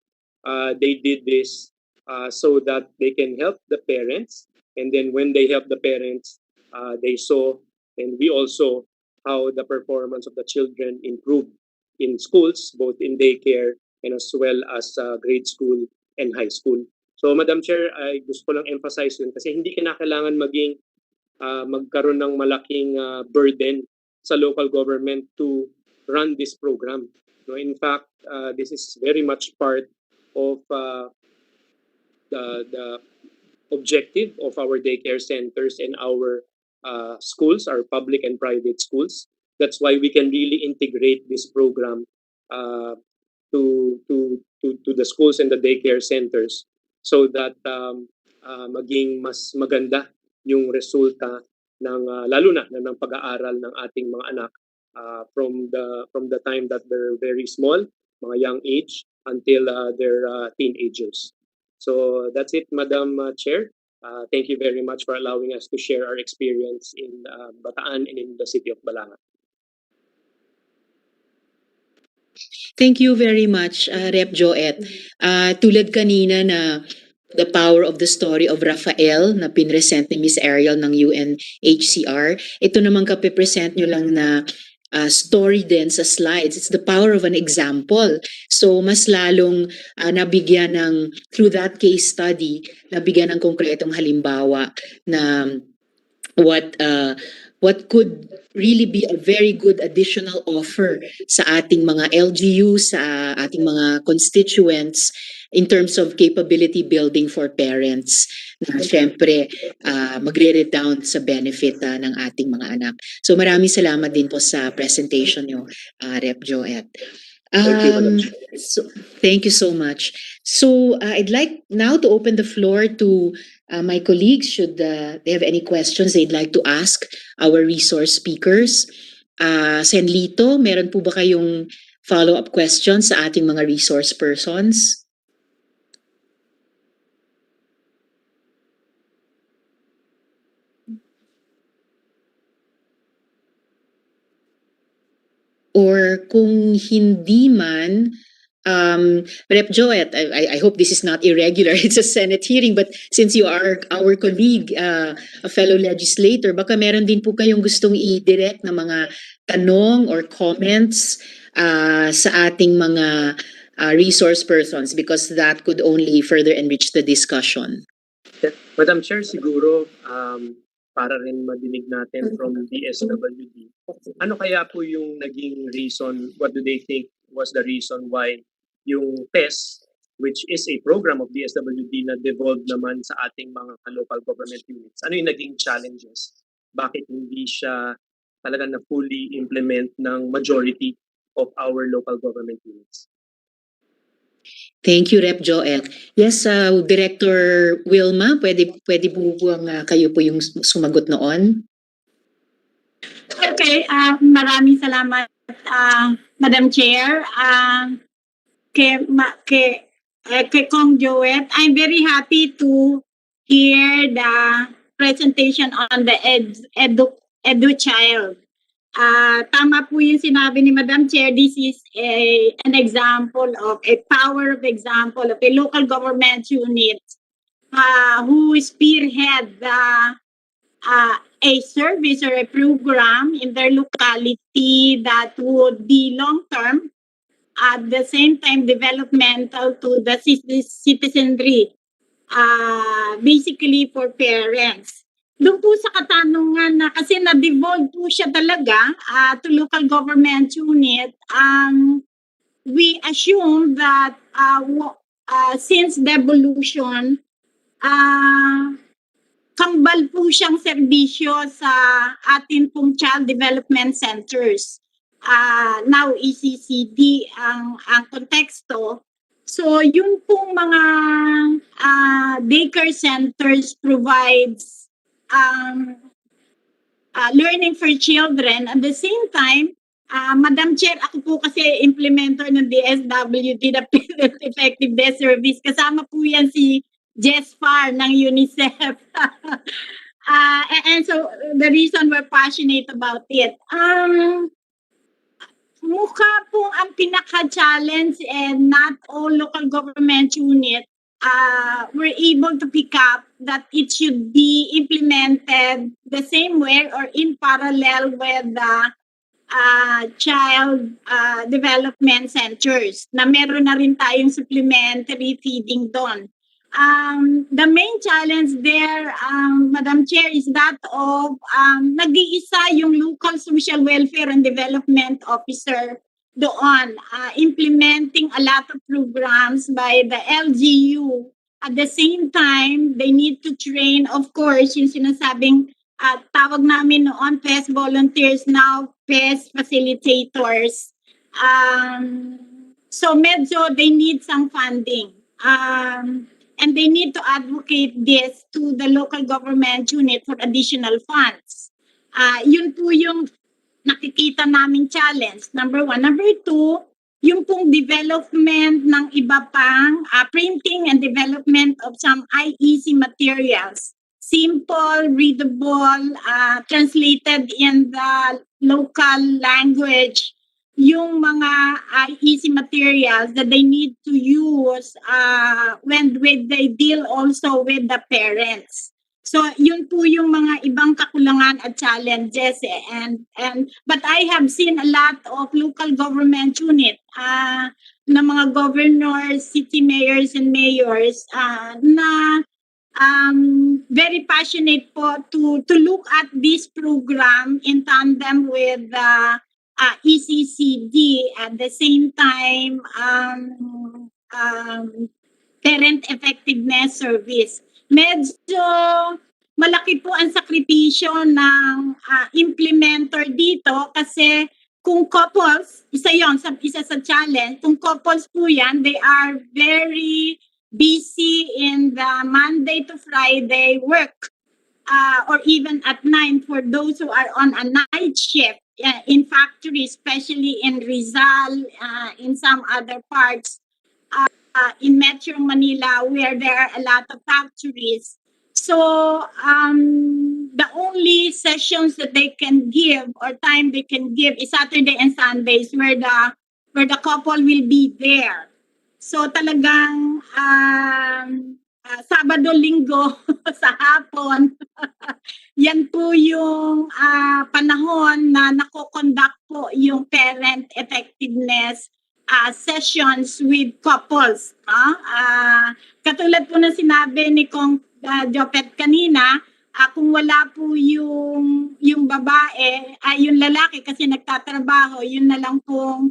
they did this so that they can help the parents. And then when they help the parents, they saw and we all saw how the performance of the children improved in schools, both in daycare and as well as grade school and high school. So, Madam Chair, ay gusto ko lang emphasize yun kasi hindi kinakailangan maging magkaroon ng malaking burden sa local government to run this program. In fact, this is very much part of the objective of our daycare centers and our schools, our public and private schools. That's why we can really integrate this program to the schools and the daycare centers so that maging mas maganda yung resulta ng lalo na ng pag-aaral ng ating mga anak from the time that they're very small, mga young age until they're teenagers. So that's it, Madam Chair. Thank you very much for allowing us to share our experience in Bataan and in the city of Balanga. Thank you very much, Rep. Joet. Tulad kanina na the power of the story of Rafael na pinresent ni Miss Ariel ng UNHCR, ito naman kapipresent nyo lang na story din sa slides. It's the power of an example. So mas lalong nabigyan ng, through that case study, nabigyan ng konkretong halimbawa na what could really be a very good additional offer sa ating mga LGU, sa ating mga constituents in terms of capability building for parents na syempre magre-redound sa benefit ng ating mga anak. So maraming salamat din po sa presentation nyo, Rep. Joet. Thank you so much. So I'd like now to open the floor to my colleagues should they have any questions they'd like to ask our resource speakers. Sen Lito, meron po ba kayong follow-up questions sa ating mga resource persons? Or kung hindi man, Rep. Joet, I hope this is not irregular. It's a Senate hearing, but since you are our colleague, a fellow legislator, baka meron din po kayong gustong i-direct na mga tanong or comments sa ating mga resource persons because that could only further enrich the discussion. Madam Chair, siguro para rin madinig natin from DSWD, ano kaya po yung naging reason, what do they think was the reason why yung TESS, which is a program of DSWD na devolved naman sa ating mga local government units, ano yung naging challenges? Bakit hindi siya talaga na fully implement ng majority of our local government units? Thank you, Rep. Joel. Yes, Director Wilma, pwede po kayo po yung sumagot noon? Okay, maraming salamat, Madam Chair. Kay Kong Joet, I'm very happy to hear the presentation on the edu child. Tama po yung sinabi ni Madam Chair, this is an example of a power of example of a local government unit who spearhead a service or a program in their locality that would be long-term, at the same time developmental to the citizenry, basically for parents. Doon po sa katanungan na kasi na-devolve po siya talaga to local government unit, we assume that since devolution, kambal po siyang serbisyo sa atin pong child development centers. Now, ECCD ang konteksto. So, yun pong mga daycare centers provides learning for children. At the same time, Madam Chair, ako po kasi implementer ng DSWD, the Parent Effectiveness Service. Kasama po yan si Jess Farr ng UNICEF. And so, the reason we're passionate about it, mukha po ang pinaka-challenge, and not all local government units were able to pick up that it should be implemented the same way or in parallel with the child development centers, na meron na rin tayong supplementary feeding doon. The main challenge there, Madam Chair, is that of nag-iisa yung local social welfare and development officer doon, implementing a lot of programs by the LGU. At the same time, they need to train, of course, yung sinasabing tawag namin noon, PES volunteers, now PES facilitators. So medyo they need some funding. And they need to advocate this to the local government unit for additional funds. Yun po yung nakikita namin challenge, number one. Number two, yung pong development ng iba pang printing and development of some IEC materials. Simple, readable, translated in the local language, yung mga IEC materials that they need to use when they deal also with the parents. So yun po yung mga ibang kakulangan at challenges but I have seen a lot of local government unit na mga governors, city mayors and mayors na very passionate po to look at this program in tandem with ECCD, at the same time Parent Effectiveness Service. Medyo malaki po ang sakripisyo ng implementer dito kasi kung couples, isa sa challenge, kung couples po yan, they are very busy in the Monday to Friday work or even at night for those who are on a night shift in factories, especially in Rizal, in some other parts in Metro Manila where there are a lot of factories. So the only sessions that they can give or time they can give is Saturday and Sundays where the couple will be there. So talagang Sabado, Linggo sa hapon, yan po yung panahon na nako-conduct po yung parent effectiveness sessions with couples. Katulad po na sinabi ni Kong Jopet kanina, kung wala po yung babae, yung lalaki kasi nagtatrabaho, yun na lang pong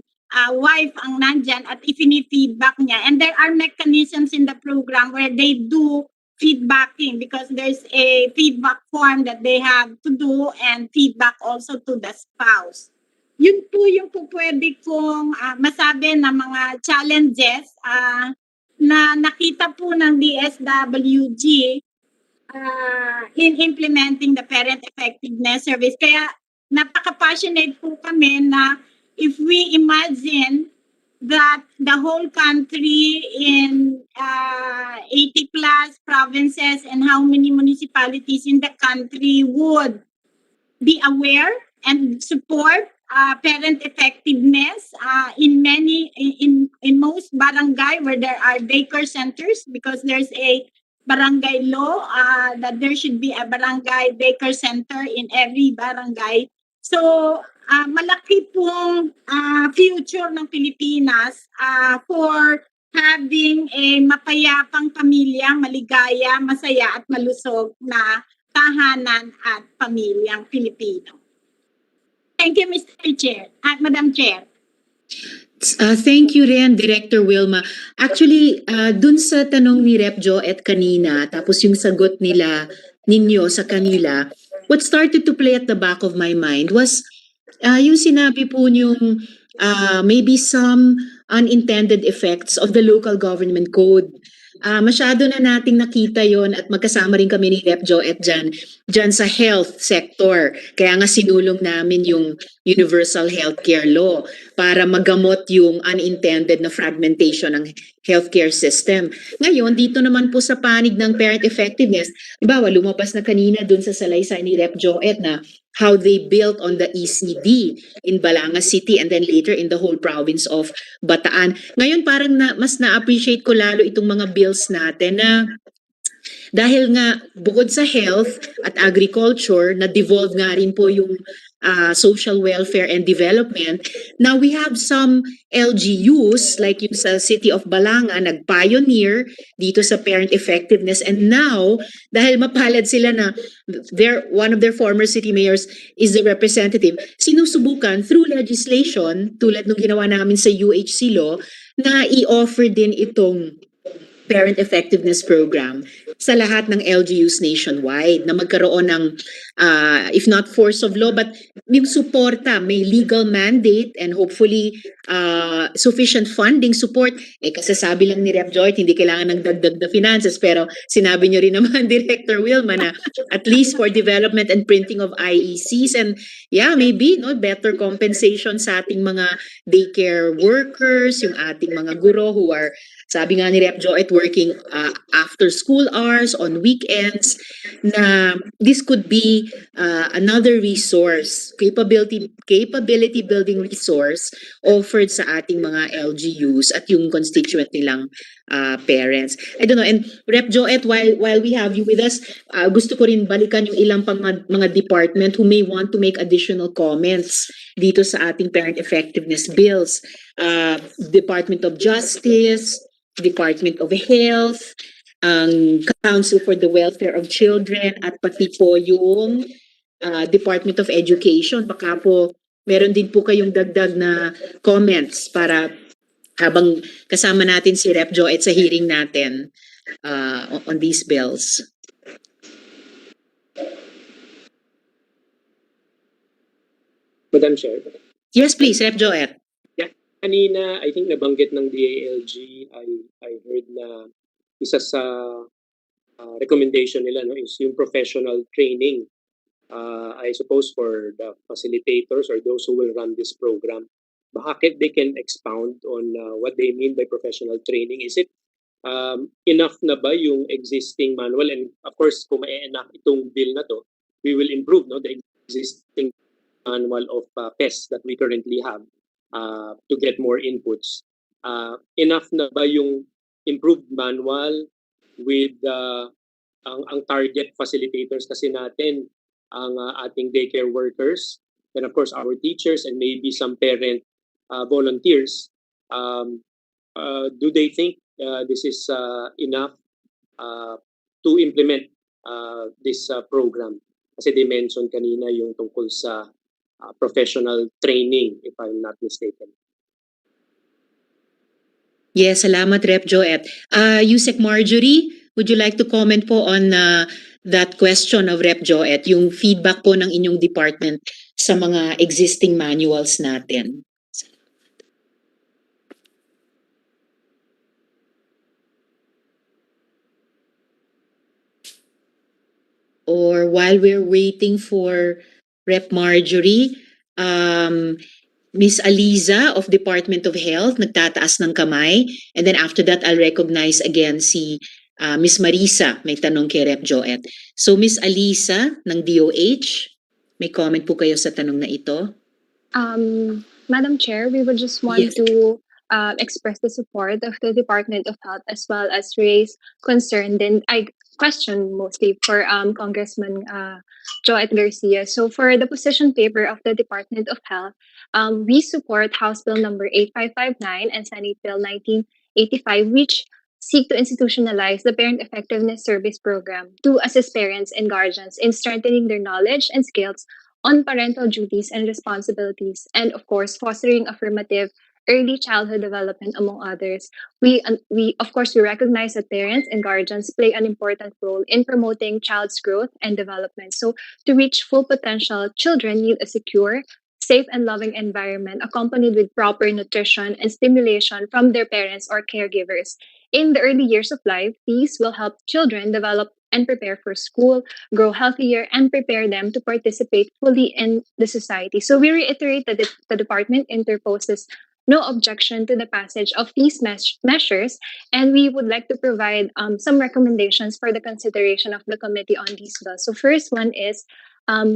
wife ang nandyan at ifini-feedback niya. And there are mechanisms in the program where they do feedbacking because there's a feedback form that they have to do and feedback also to the spouse. Yun po yung pwede kong masabi na mga challenges na nakita po ng DSWD in implementing the parent effectiveness service. Kaya napaka-passionate po kami na if we imagine that the whole country in 80 plus provinces and how many municipalities in the country would be aware and support parent effectiveness in most barangay where there are daycare centers, because there's a barangay law that there should be a barangay daycare center in every barangay. So malaki pong future ng Pilipinas for having a mapayapang pamilya, maligaya, masaya at malusog na tahanan at pamilyang Pilipino. Thank you, Mr. Chair at Madam Chair. Thank you rin, Director WILMA. Actually, dun sa tanong ni Rep. Joet kanina, tapos yung sagot ninyo sa kanila, what started to play at the back of my mind was yung sinabi po niyong maybe some unintended effects of the local government code. Masyado na nating nakita yon at magkasama rin kami ni Rep. Joet dyan sa health sector. Kaya nga sinulong namin yung Universal Healthcare Law para magamot yung unintended na fragmentation ng healthcare system. Ngayon, dito naman po sa panig ng parent effectiveness, diba, lumabas na kanina dun sa salaysay ni Rep. Joet na how they built on the ECD in Balanga City and then later in the whole province of Bataan. Ngayon parang mas na-appreciate ko lalo itong mga bills natin na dahil nga bukod sa health at agriculture, na-devolve nga rin po yung social welfare and development. Now we have some LGUs like yung sa City of Balanga, nag-pioneer dito sa parent effectiveness, and now dahil mapalad sila na one of their former city mayors is the representative, sinusubukan through legislation tulad nung ginawa namin sa UHC law na i-offer din itong parent effectiveness program sa lahat ng LGUs nationwide na magkaroon ng if not force of law but yung suporta, may legal mandate and hopefully sufficient funding support. Kasasabi lang ni Rep. Joyt, hindi kailangan ng dagdag na finances, pero sinabi niyo rin naman, Director WILMA, na at least for development and printing of IECs and maybe better compensation sa ating mga daycare workers, yung ating mga guro who are, sabi nga ni Rep. Joet, working after school hours, on weekends, na this could be another resource, capability building resource offered sa ating mga LGUs at yung constituent nilang parents. I don't know, and Rep. Joet, while we have you with us, gusto ko rin balikan yung ilang pang mga department who may want to make additional comments dito sa ating parent effectiveness bills. Department of Justice, Department of Health, ang Council for the Welfare of Children, at pati po yung Department of Education. Baka po meron din po kayong dagdag na comments para habang kasama natin si Rep. Joet sa hearing natin on these bills. Madam Chair. Yes, please, Rep. Joet. Kanina, I think nabanggit ng DILG, I heard na isa sa recommendation nila is yung professional training. I suppose for the facilitators or those who will run this program, bakit they can expound on what they mean by professional training. Is it enough na ba yung existing manual? And of course, kung ma-enact itong bill na to, we will improve the existing manual of PES that we currently have. To get more inputs. Enough na ba yung improved manual with ang target facilitators kasi natin, ang ating daycare workers, and of course our teachers and maybe some parent volunteers. Do they think this is enough to implement this program? Kasi they mentioned kanina yung tungkol sa professional training, if I'm not mistaken. Yes, salamat, Rep. Joet. Usec Marjorie, would you like to comment po on that question of Rep. Joet, yung feedback po ng inyong department sa mga existing manuals natin. Or while we're waiting for Rep. Marjorie, Miss Aliza of Department of Health, nagtataas ng kamay. And then after that, I'll recognize again si Miss Marisa, may tanong kay Rep. Joet. So Miss Aliza ng DOH, may comment po kayo sa tanong na ito? Madam Chair, we would just want to express the support of the Department of Health as well as raise concern. Then I question mostly for Congressman Joet Garcia. So for the position paper of the Department of Health, we support House Bill number 8559 and Senate Bill 1985, which seek to institutionalize the Parent Effectiveness Service Program to assist parents and guardians in strengthening their knowledge and skills on parental duties and responsibilities, and of course, fostering affirmative early childhood development, among others. We of course, we recognize that parents and guardians play an important role in promoting child's growth and development. So to reach full potential, children need a secure, safe, and loving environment accompanied with proper nutrition and stimulation from their parents or caregivers. In the early years of life, these will help children develop and prepare for school, grow healthier, and prepare them to participate fully in the society. So we reiterate that the department interposes no objection to the passage of these measures, and we would like to provide some recommendations for the consideration of the committee on these bills. So first one is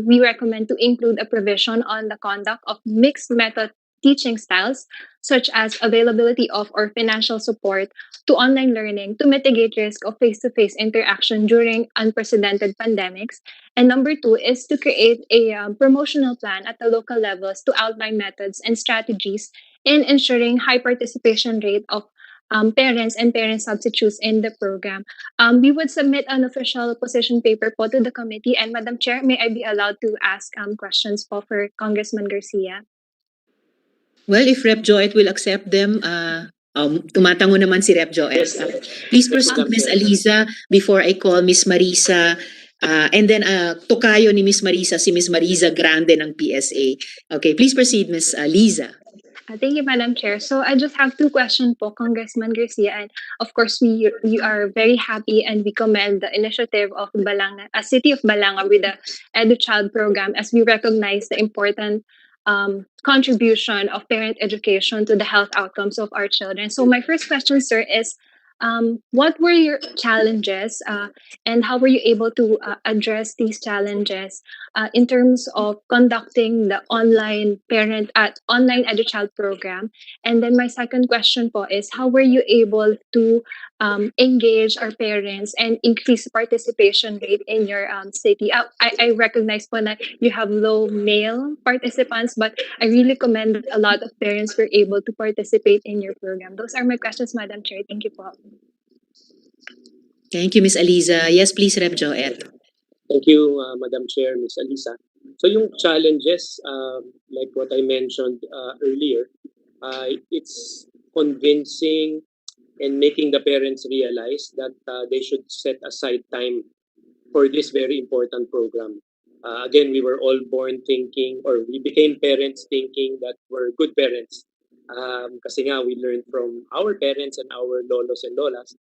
we recommend to include a provision on the conduct of mixed method teaching styles, such as availability of or financial support to online learning to mitigate risk of face-to-face interaction during unprecedented pandemics. And number two is to create a promotional plan at the local levels to outline methods and strategies in ensuring high participation rate of parents and parent substitutes in the program. We would submit an official position paper po to the committee. And Madam Chair, may I be allowed to ask questions po for Congressman Garcia? Well, if Rep. Joet will accept them, tumatango naman si Rep. Joet. Please proceed, Ms. Aliza, before I call Ms. Marisa. And then tokayo ni Ms. Marisa, si Ms. Marisa Grande ng PSA. Okay, please proceed, Ms. Aliza. Thank you, Madam Chair. So I just have two questions po, Congressman Garcia. And of course, we are very happy and we commend the initiative of Balanga, City of Balanga with the EduChild program, as we recognize the important contribution of parent education to the health outcomes of our children. So my first question, sir, is what were your challenges and how were you able to address these challenges in terms of conducting the online EduChild program? And then my second question po is how were you able to engage our parents and increase participation rate in your city? I recognize po na you have low male participants, but I really commend that a lot of parents were able to participate in your program. Those are my questions, Madam Chair. Thank you po. Thank you, Ms. Aliza. Yes, please, Rep. Joet. Thank you, Madam Chair, Ms. Aliza. So yung challenges, like what I mentioned earlier, it's convincing and making the parents realize that they should set aside time for this very important program. Again, we were all born thinking, or we became parents thinking that we're good parents. Kasi nga, we learned from our parents and our lolos and lolas.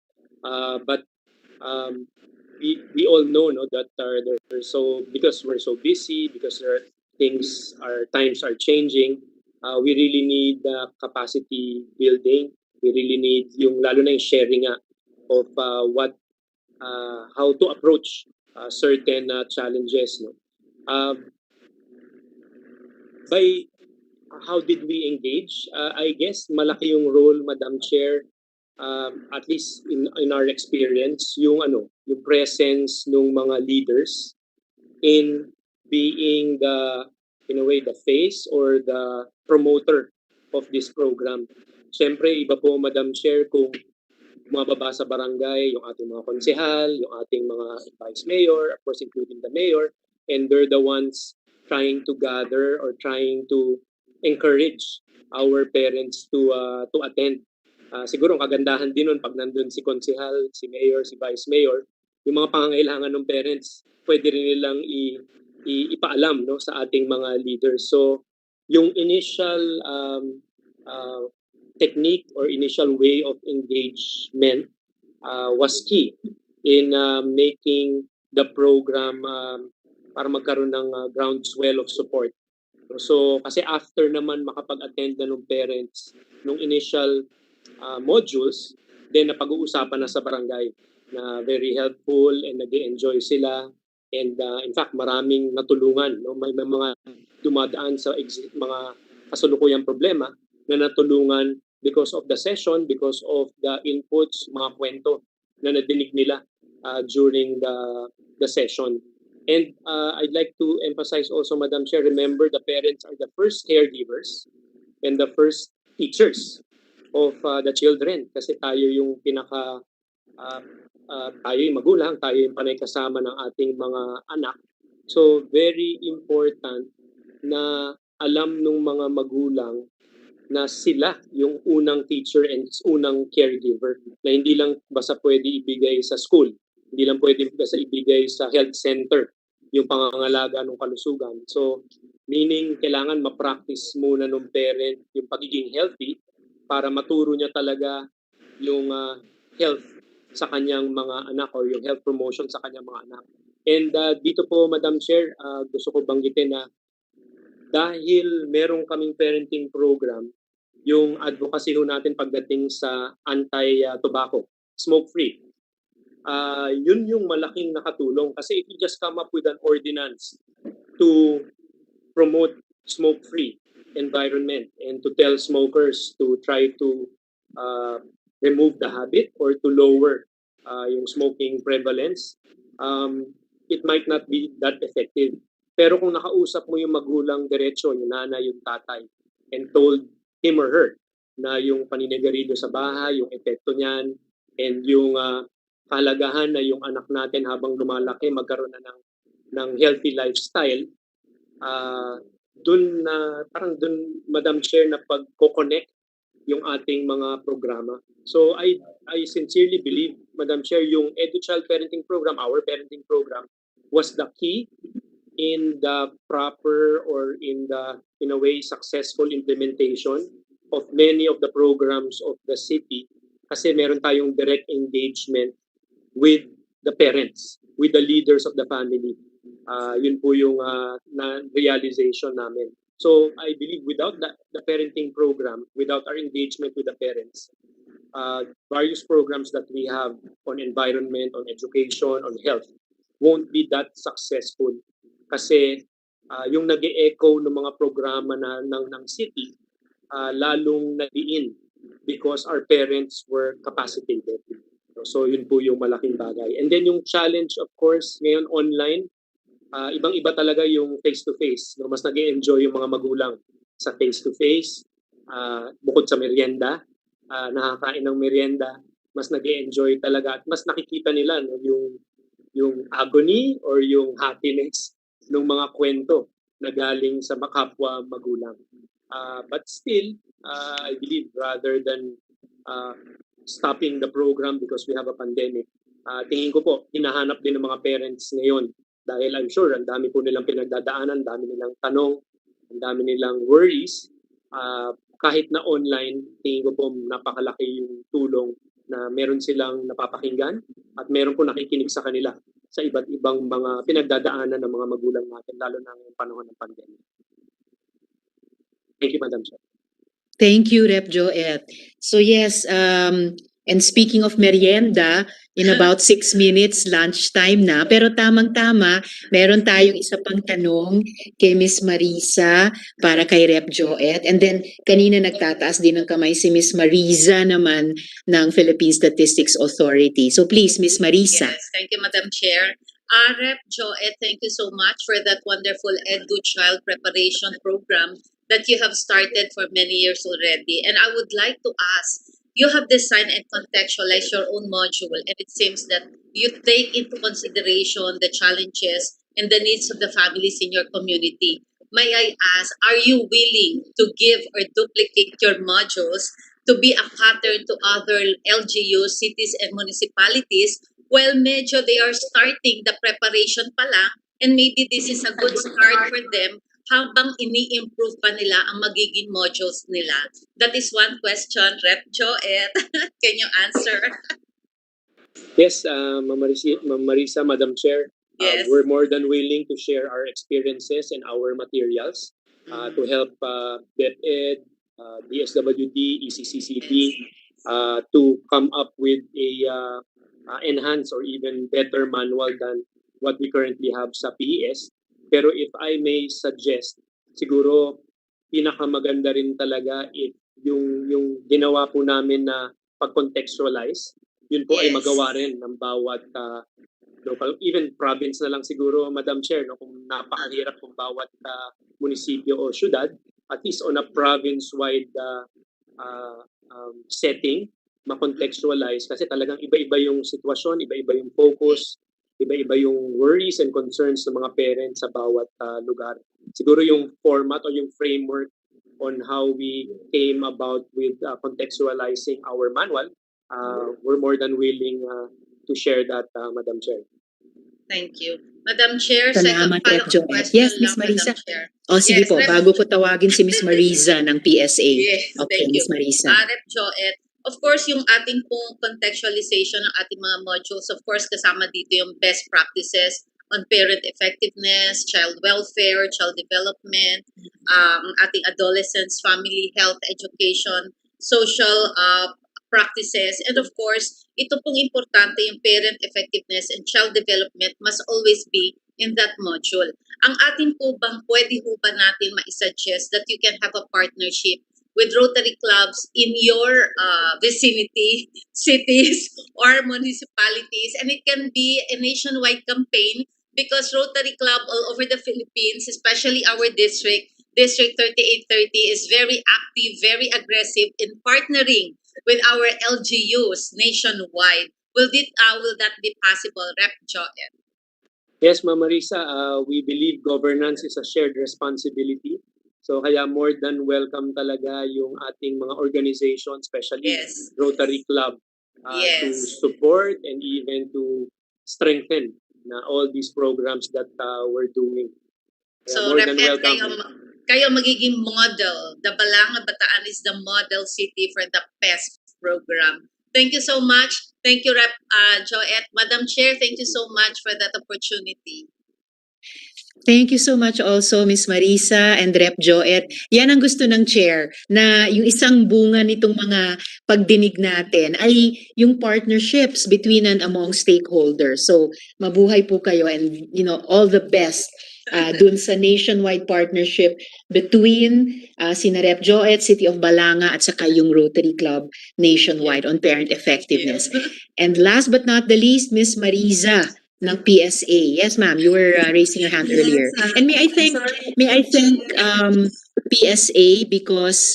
But we all know that they're so, because we're so busy, because our times are changing, we really need capacity building. We really need lalo na yung sharing of how to approach certain challenges. By how did we engage? I guess malaki yung role, Madam Chair, at least in our experience, yung presence ng mga leaders in being in a way the face or the promoter of this program. Siyempre, iba po, Madam Chair, kung bumababa sa barangay, yung ating mga konsehal, yung ating mga vice mayor, of course including the mayor, and they're the ones trying to gather or trying to encourage our parents to attend. Siguro ang kagandahan din nun pag nandun si konsehal, si mayor, si vice mayor, yung mga pangangailangan ng parents, pwede rin nilang ipaalam no sa ating mga leaders. So yung initial technique or initial way of engagement was key in making the program para magkaroon ng groundswell of support. So kasi after naman makapag-attend na ng parents nung initial modules, then napag-uusapan na sa barangay na very helpful and nag-enjoy sila. And in fact, maraming natulungan. No? May mga dumadaan sa mga kasalukuyang problema na natulungan because of the session, because of the inputs, mga kwento na nadinig nila during the session. And I'd like to emphasize also, Madam Chair, remember the parents are the first caregivers and the first teachers of the children kasi tayo yung tayo yung magulang, tayo yung panay kasama ng ating mga anak. So very important na alam ng mga magulang na sila yung unang teacher and unang caregiver, na hindi lang basta pwede ibigay sa school, hindi lang pwede basta ibigay sa health center yung pangangalaga ng kalusugan. So meaning kailangan ma-practice muna ng parent yung pagiging healthy para maturo niya talaga yung health sa kanyang mga anak or yung health promotion sa kanyang mga anak. And dito po, Madam Chair, gusto ko banggitin na dahil meron kaming parenting program, yung advocacy ho natin pagdating sa anti-tobacco, smoke-free, yun yung malaking nakatulong. Kasi if you just come up with an ordinance to promote smoke-free environment and to tell smokers to try to remove the habit or to lower yung smoking prevalence, it might not be that effective. Pero kung nakausap mo yung magulang diretso, yung nanay, yung tatay, and told him or her na yung paninigarilyo sa bahay, yung epekto niyan, and yung kahalagahan na yung anak natin habang lumalaki magkaroon na ng healthy lifestyle, parang dun, Madam Chair, na pag-connect yung ating mga programa. So I sincerely believe, Madam Chair, yung EduChild Parenting Program, our parenting program, was the key in the proper or in a way successful implementation of many of the programs of the city kasi meron tayong direct engagement with the parents, with the leaders of the family. Yun po yung realization namin. So I believe without the parenting program, without our engagement with the parents, various programs that we have on environment, on education, on health, won't be that successful. Kasi yung nag-e-echo ng mga programa ng city, lalong nadiin because our parents were capacitated. So yun po yung malaking bagay. And then yung challenge, of course, ngayon online, ibang-iba talaga yung face-to-face. No? Mas nag-e-enjoy yung mga magulang sa face-to-face, bukod sa merienda, nakakain ng merienda, mas nag-e-enjoy talaga at mas nakikita nila no, yung agony or yung happiness ng mga kwento na galing sa makapwa magulang. But still, I believe rather than stopping the program because we have a pandemic, tingin ko po, hinahanap din ng mga parents ngayon dahil I'm sure ang dami po nilang pinagdadaanan, ang dami nilang tanong, ang dami nilang worries. Kahit na online, tingin ko po napakalaki yung tulong na meron silang napapakinggan at meron po nakikinig sa kanila sa iba't ibang mga pinagdadaanan ng mga magulang natin, lalo na ngayong panahon ng pandemic. Thank you, Madam Chair. Thank you, Rep. Joet. So yes, and speaking of merienda, in about 6 minutes, lunchtime na. Pero tamang-tama, meron tayong isa pang tanong kay Miss Marisa para kay Rep. Joet. And then, kanina nagtataas din ng kamay si Miss Mariza naman ng Philippine Statistics Authority. So please, Miss Marisa. Yes, thank you, Madam Chair. Rep. Joet, thank you so much for that wonderful EduChild preparation program that you have started for many years already. And I would like to ask, you have designed and contextualized your own module, and it seems that you take into consideration the challenges and the needs of the families in your community. May I ask, are you willing to give or duplicate your modules to be a pattern to other LGUs, cities, and municipalities? Well, medyo they are starting the preparation pa lang, and maybe this is a good start for them habang ini-improve pa nila ang magiging modules nila. That is one question. Rep Joet, can you answer? Yes, Ma'am Marisa, Madam Chair, Yes. we're more than willing to share our experiences and our materials to help DepEd, DSWD, ECCCD to come up with a enhanced or even better manual than what we currently have sa PES. Pero if I may suggest, siguro pinakamaganda rin talaga if yung ginawa po namin na pag-contextualize, yun po ay Yes. magawa rin ng bawat local, even province na lang siguro, Madam Chair, no, kung napakahirap kung bawat munisipyo o syudad, at least on a province-wide setting, ma-contextualize kasi talagang iba-iba yung sitwasyon, iba-iba yung focus, iba-iba yung worries and concerns ng mga parents sa bawat lugar. Siguro yung format o yung framework on how we came about with contextualizing our manual, we're more than willing to share that, Madam Chair. Thank you. Madam Chair, Salamat, second Rep follow-up Joet. question Yes, Miss lang, Marisa. Madam Chair. O sige Yes, po, Rep- bago ko tawagin si Miss Marisa ng PSA. Yes, Okay, thank you. Miss Marisa. Rep Joet, of course, yung ating pong contextualization ng ating mga modules, of course, kasama dito yung best practices on parent effectiveness, child welfare, child development, ating adolescents, family health, education, social practices, and of course, ito pong importante yung parent effectiveness and child development must always be in that module. Ang atin po bang pwede ho ba natin ma-suggest that you can have a partnership with Rotary clubs in your vicinity, cities, or municipalities, and it can be a nationwide campaign because Rotary Club all over the Philippines, especially our district, District 3830, is very active, very aggressive in partnering with our LGUs nationwide. Will that be possible, Rep Joet? Yes, Ma'am Marisa, we believe governance is a shared responsibility. So kaya more than welcome talaga yung ating mga organization, especially Yes. Rotary Club, to Yes. support and even to strengthen na all these programs that we're doing. Kaya So, more than Rep, welcome. kayo magiging model. The Balanga Bataan is the model city for the PES program. Thank you so much. Thank you, Rep Joet. Madam Chair, thank you so much for that opportunity. Thank you so much also, Miss Marisa and Rep Joet. Yan ang gusto ng chair, na yung isang bunga nitong mga pagdinig natin ay yung partnerships between and among stakeholders. So, mabuhay po kayo and all the best dun sa nationwide partnership between sina Rep Joet, City of Balanga at saka yung Rotary Club nationwide on parent effectiveness. And last but not the least, Miss Marisa ng PSA. Yes, ma'am, you were raising your hand earlier. And may I thank PSA because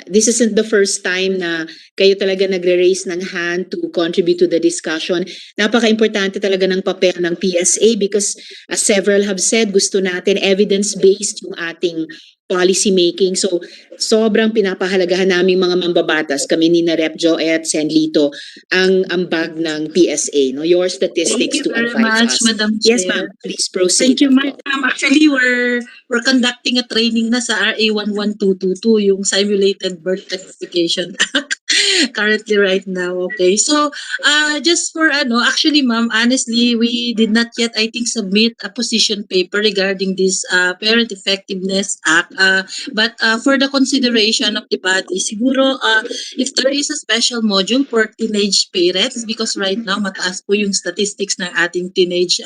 this isn't the first time na kayo talaga nagre-raise ng hand to contribute to the discussion. Napaka-importante talaga ng papel ng PSA because as several have said, gusto natin evidence-based yung ating policy making. So, sobrang pinapahalagahan naming mga mambabatas, kami ni na Rep Joet, Sen Lito, ang ambag ng PSA, no? Your statistics to advise us. Madam Yes, Chair. ma'am. Please proceed. Thank you, ma'am. Actually, we're conducting a training na sa RA 11222, yung Simulated Birth Certification Act. Currently right now, okay. So, just for actually, ma'am, honestly, we did not yet, I think, submit a position paper regarding this Parent Effectiveness Act. But for the consideration of the body, siguro, if there is a special module for teenage parents, because right now, mataas po yung statistics ng ating teenage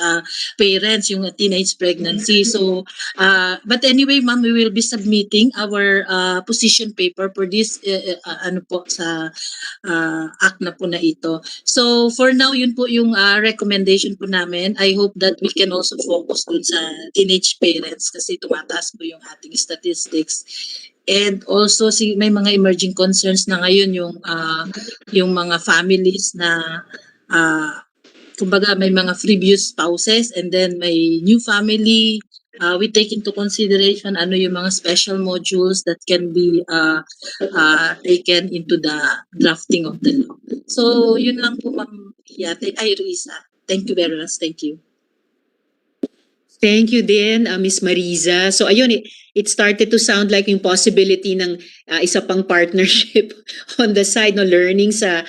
parents, yung teenage pregnancy. So, but anyway, ma'am, we will be submitting our position paper for this, sa act na po na ito. So, for now, yun po yung recommendation po namin. I hope that we can also focus dun sa teenage parents kasi tumataas po yung ating statistics. And also, may mga emerging concerns na ngayon yung mga families na kumbaga may mga previous spouses and then may new family. We take into consideration yung mga special modules that can be taken into the drafting of the law. So, yun lang po, Ma'am Yate. Ay, Risa. Thank you very much. Thank you. Thank you din, Miss Mariza. So ayun, it started to sound like yung possibility ng isa pang partnership on the side, no, learning sa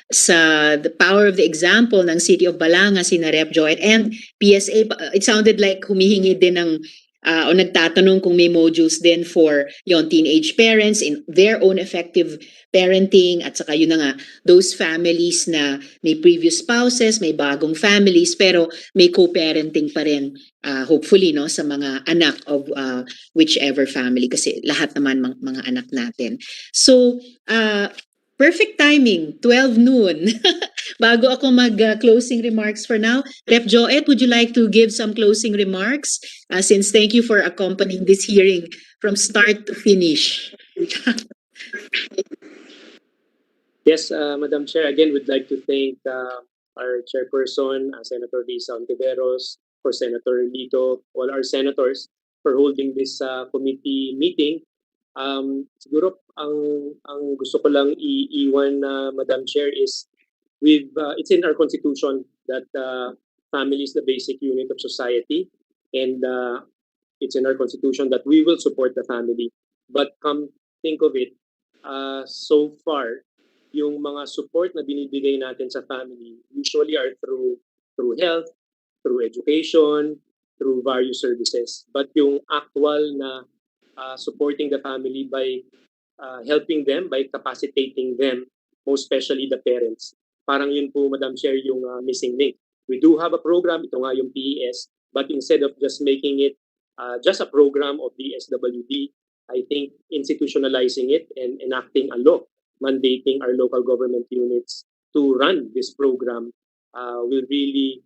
the power of the example ng City of Balanga, sina Rep. Joet and PSA. It sounded like humihingi din ng o nagtatanong kung may modules din for yung teenage parents in their own effective parenting, at saka yun na nga, those families na may previous spouses, may bagong families, pero may co-parenting pa rin, hopefully, no, sa mga anak of whichever family, kasi lahat naman mga anak natin. So, perfect timing, 12 noon. Bago ako mag-closing remarks for now, Rep. Joet, would you like to give some closing remarks? Since thank you for accompanying this hearing from start to finish. Yes, Madam Chair, again, we'd like to thank our chairperson, Senator Risa Ontiveros, for Senator Lito, all our senators for holding this committee meeting. Siguro ang gusto ko lang iiwan, Madam Chair, is it's in our constitution that family is the basic unit of society, and it's in our constitution that we will support the family. But come think of it, so far, yung mga support na binibigay natin sa family usually are through health, through education, through various services. But yung actual na supporting the family by helping them, by capacitating them, most especially the parents, parang yun po, Madam Chair, yung missing link. We do have a program, ito nga yung PES, but instead of just making it just a program of DSWD, I think institutionalizing it and enacting a law mandating our local government units to run this program will really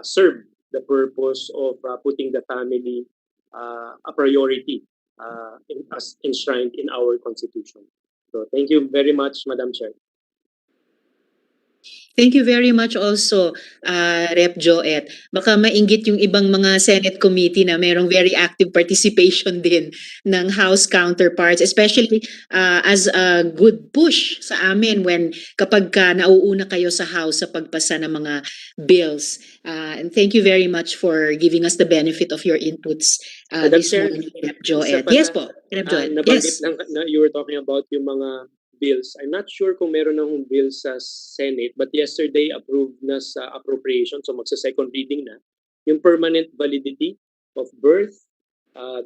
serve the purpose of putting the family a priority as enshrined in our constitution. So thank you very much, Madam Chair. Thank you very much also, Rep. Joet. Baka mainggit yung ibang mga Senate committee na mayroong very active participation din ng House counterparts, especially as a good push sa amin kapag nauuna kayo sa House sa pagpasa ng mga bills. And thank you very much for giving us the benefit of your inputs this morning, Rep. Joet. Yes po, Rep. Joet. Yes. You were talking about yung mga bills. I'm not sure kung meron ng bill sa Senate, but yesterday approved na sa appropriation, so magsa-second reading na, yung permanent validity of birth,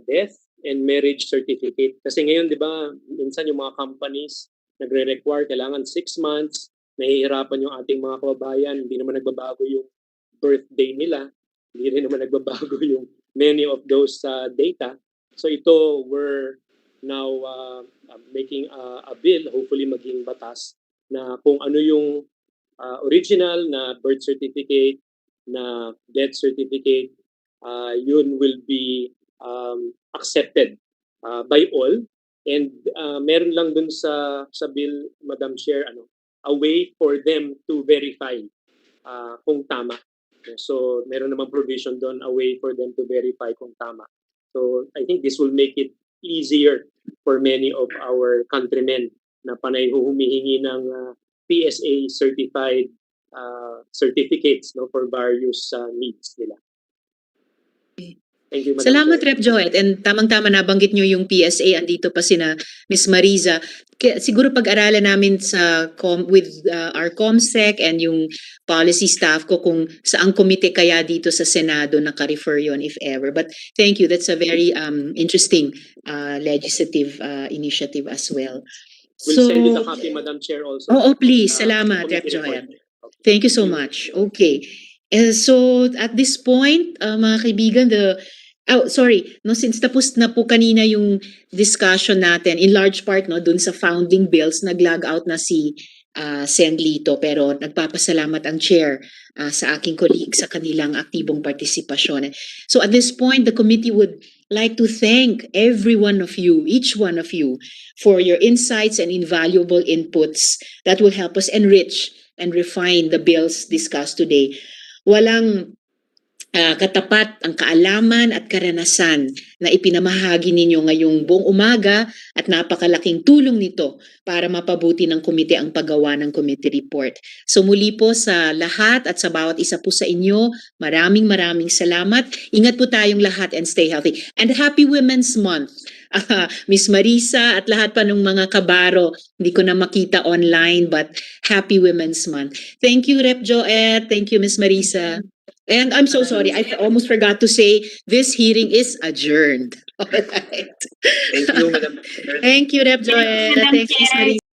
death, and marriage certificate. Kasi ngayon, di ba, minsan yung mga companies nagre-require, kailangan 6 months, nahihirapan yung ating mga kababayan, hindi naman nagbabago yung birthday nila, hindi rin naman nagbabago yung many of those data. So ito, we're now making a bill, hopefully maging batas, na kung ano yung original na birth certificate, na death certificate, yun will be accepted by all. And meron lang dun sa bill, Madam Chair, a way for them to verify kung tama. So meron namang provision doon, a way for them to verify kung tama. So I think this will make it easier for many of our countrymen na panay humihingi ng PSA certified certificates, no, for various needs nila. Thank you, Madam Salamat, Chair. Rep. Joet. And tamang-tama nabanggit nyo yung PSA. Andito pa sina Miss Mariza. Siguro pag-aralan namin with our COMSEC and yung policy staff ko kung saang komite kaya dito sa Senado naka-refer yun if ever. But thank you. That's a very interesting legislative initiative as well. We'll send you the copy, Madam Chair, also. Oh, please. Salamat, Rep. Joet. Thank you so much. Okay. So at this point, mga kaibigan, since tapos na po kanina yung discussion natin, in large part dun sa founding bills, nag-log out na si Sen. Lito, pero nagpapasalamat ang chair sa aking colleague sa kanilang aktibong partisipasyon. So at this point, the committee would like to thank every one of you, each one of you, for your insights and invaluable inputs that will help us enrich and refine the bills discussed today. Walang katapat ang kaalaman at karanasan na ipinamahagi ninyo ngayong buong umaga at napakalaking tulong nito para mapabuti ng komite ang paggawa ng committee report. So muli po sa lahat at sa bawat isa po sa inyo, maraming salamat. Ingat po tayong lahat and stay healthy. And Happy Women's Month. Miss Marisa at lahat pa ng mga kabaro, hindi ko na makita online but Happy Women's Month. Thank you, Rep. Joette. Thank you, Miss Marisa. And I'm so sorry, I almost forgot to say this hearing is adjourned. All right. Thank you, Madam. Thank you, Rep. Joette. Thanks, Miss Marisa.